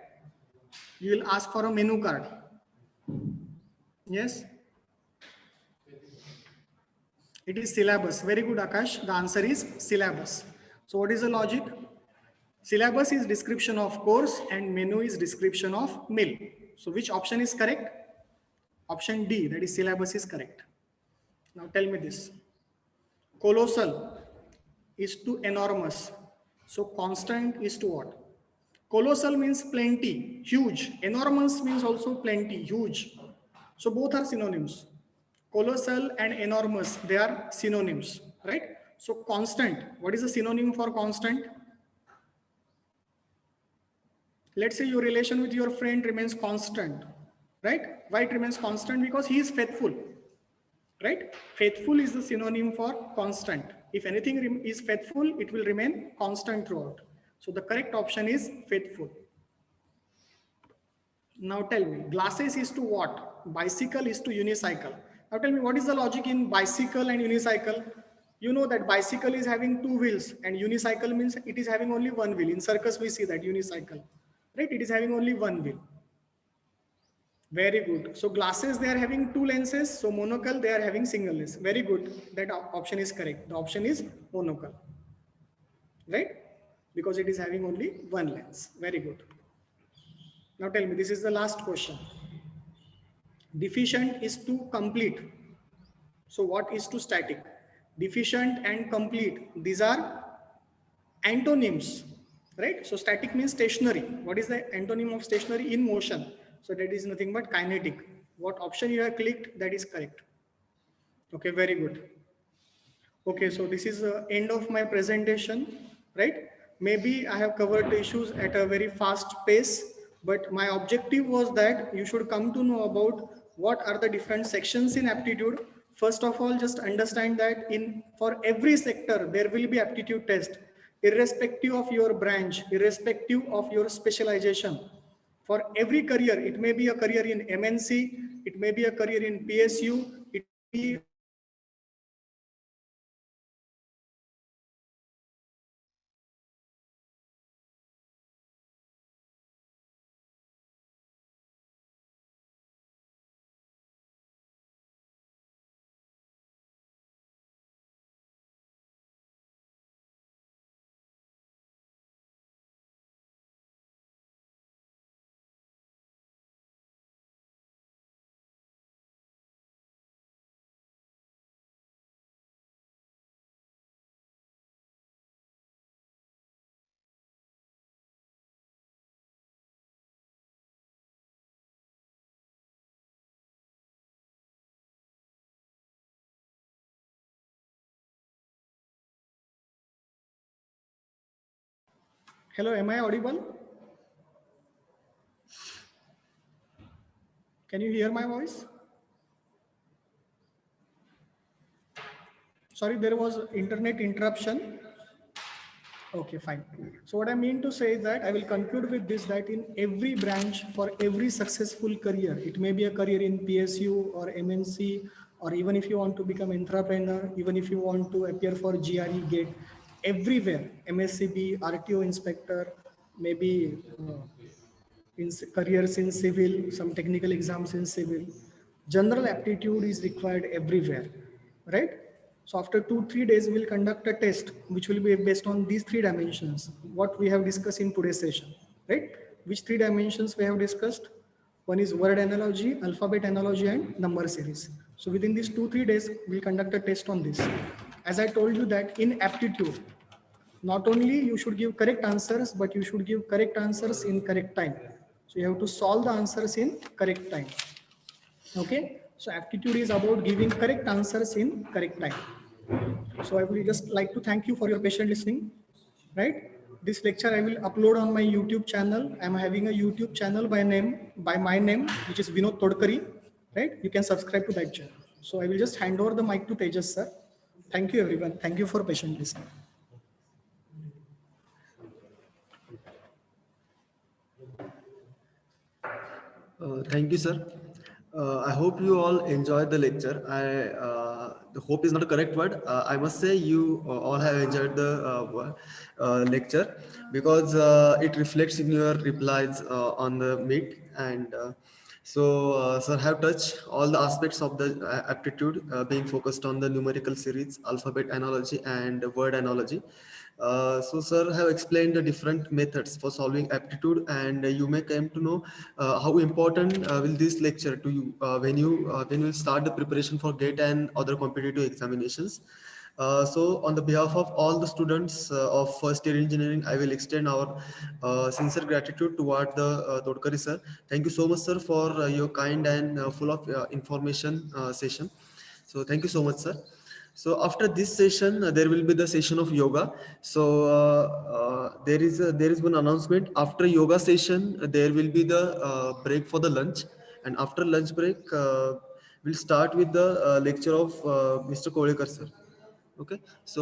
you will ask for a menu card. Yes, it is syllabus. Very good, Akash. The answer is syllabus. So what is the logic? Syllabus is description of course and menu is description of meal. So which option is correct? Option D, that is syllabus, is correct. Now tell me this. Colossal is to enormous. So constant is to what? Colossal means plenty, huge. Enormous means also plenty, huge. So both are synonyms. Colossal and enormous, they are synonyms, right? So constant, what is the synonym for constant? Let's say your relation with your friend remains constant, right? Why it remains constant? Because he is faithful, right? Faithful is the synonym for constant. If anything is faithful, it will remain constant throughout. So the correct option is faithful. Now tell me, glasses is to what? Bicycle is to unicycle. Now tell me, what is the logic in bicycle and unicycle? You know that bicycle is having two wheels and unicycle means it is having only one wheel. In circus, we see that unicycle, right? It is having only one wheel. Very good. So glasses, they are having two lenses. So monocle, they are having single lens. Very good. That option is correct. The option is monocle, right? Because it is having only one lens. Very good. Now tell me, this is the last question. Deficient is to complete. So what is to static? Deficient and complete. These are antonyms, right? So static means stationary. What is the antonym of stationary? In motion. So that is nothing but kinetic. What option you have clicked, that is correct. Okay, very good. Okay, so this is the end of my presentation, right? Maybe I have covered the issues at a very fast pace, but my objective was that you should come to know about what are the different sections in aptitude. First of all, just understand that for every sector, there will be aptitude test, irrespective of your branch, irrespective of your specialization. For every career, it may be a career in MNC, it may be a career in PSU, it may be Hello, am I audible? Can you hear my voice? Sorry, there was internet interruption. Okay, fine. So what I mean to say is that I will conclude with this, that in every branch, for every successful career, it may be a career in PSU or MNC, or even if you want to become entrepreneur, even if you want to appear for GRE gate, everywhere, MSCB, RTO inspector, maybe in careers in civil, some technical exams in civil, general aptitude is required everywhere, right? So after 2-3 days, we'll conduct a test, which will be based on these three dimensions, what we have discussed in today's session, right? Which three dimensions we have discussed? One is word analogy, alphabet analogy, and number series. So within these 2-3 days, we'll conduct a test on this. As I told you that in aptitude, not only you should give correct answers, but you should give correct answers in correct time. So you have to solve the answers in correct time. Okay. So aptitude is about giving correct answers in correct time. So I would just like to thank you for your patient listening. Right. This lecture I will upload on my YouTube channel. I am having a YouTube channel by my name, which is Vinod Todkari. Right. You can subscribe to that channel. So I will just hand over the mic to Tejas, sir. Thank you, everyone. Thank you for patient listening. Thank you, sir. I hope you all enjoyed the lecture. the hope is not a correct word. I must say you all have enjoyed the lecture, because it reflects in your replies on the meet. And sir have touched all the aspects of the aptitude, being focused on the numerical series, alphabet analogy, and word analogy. Sir have explained the different methods for solving aptitude, and you may come to know how important will this lecture to you when you start the preparation for GATE and other competitive examinations. So on the behalf of all the students of first year engineering, I will extend our sincere gratitude toward the Todkari sir. Thank you so much, sir, for your kind and full of information session. So thank you so much, sir. So after this session, there will be the session of yoga. So there is one announcement. After yoga session, there will be the break for the lunch, and after lunch break, we'll start with the lecture of Mr. Kolekar, sir. Okay. So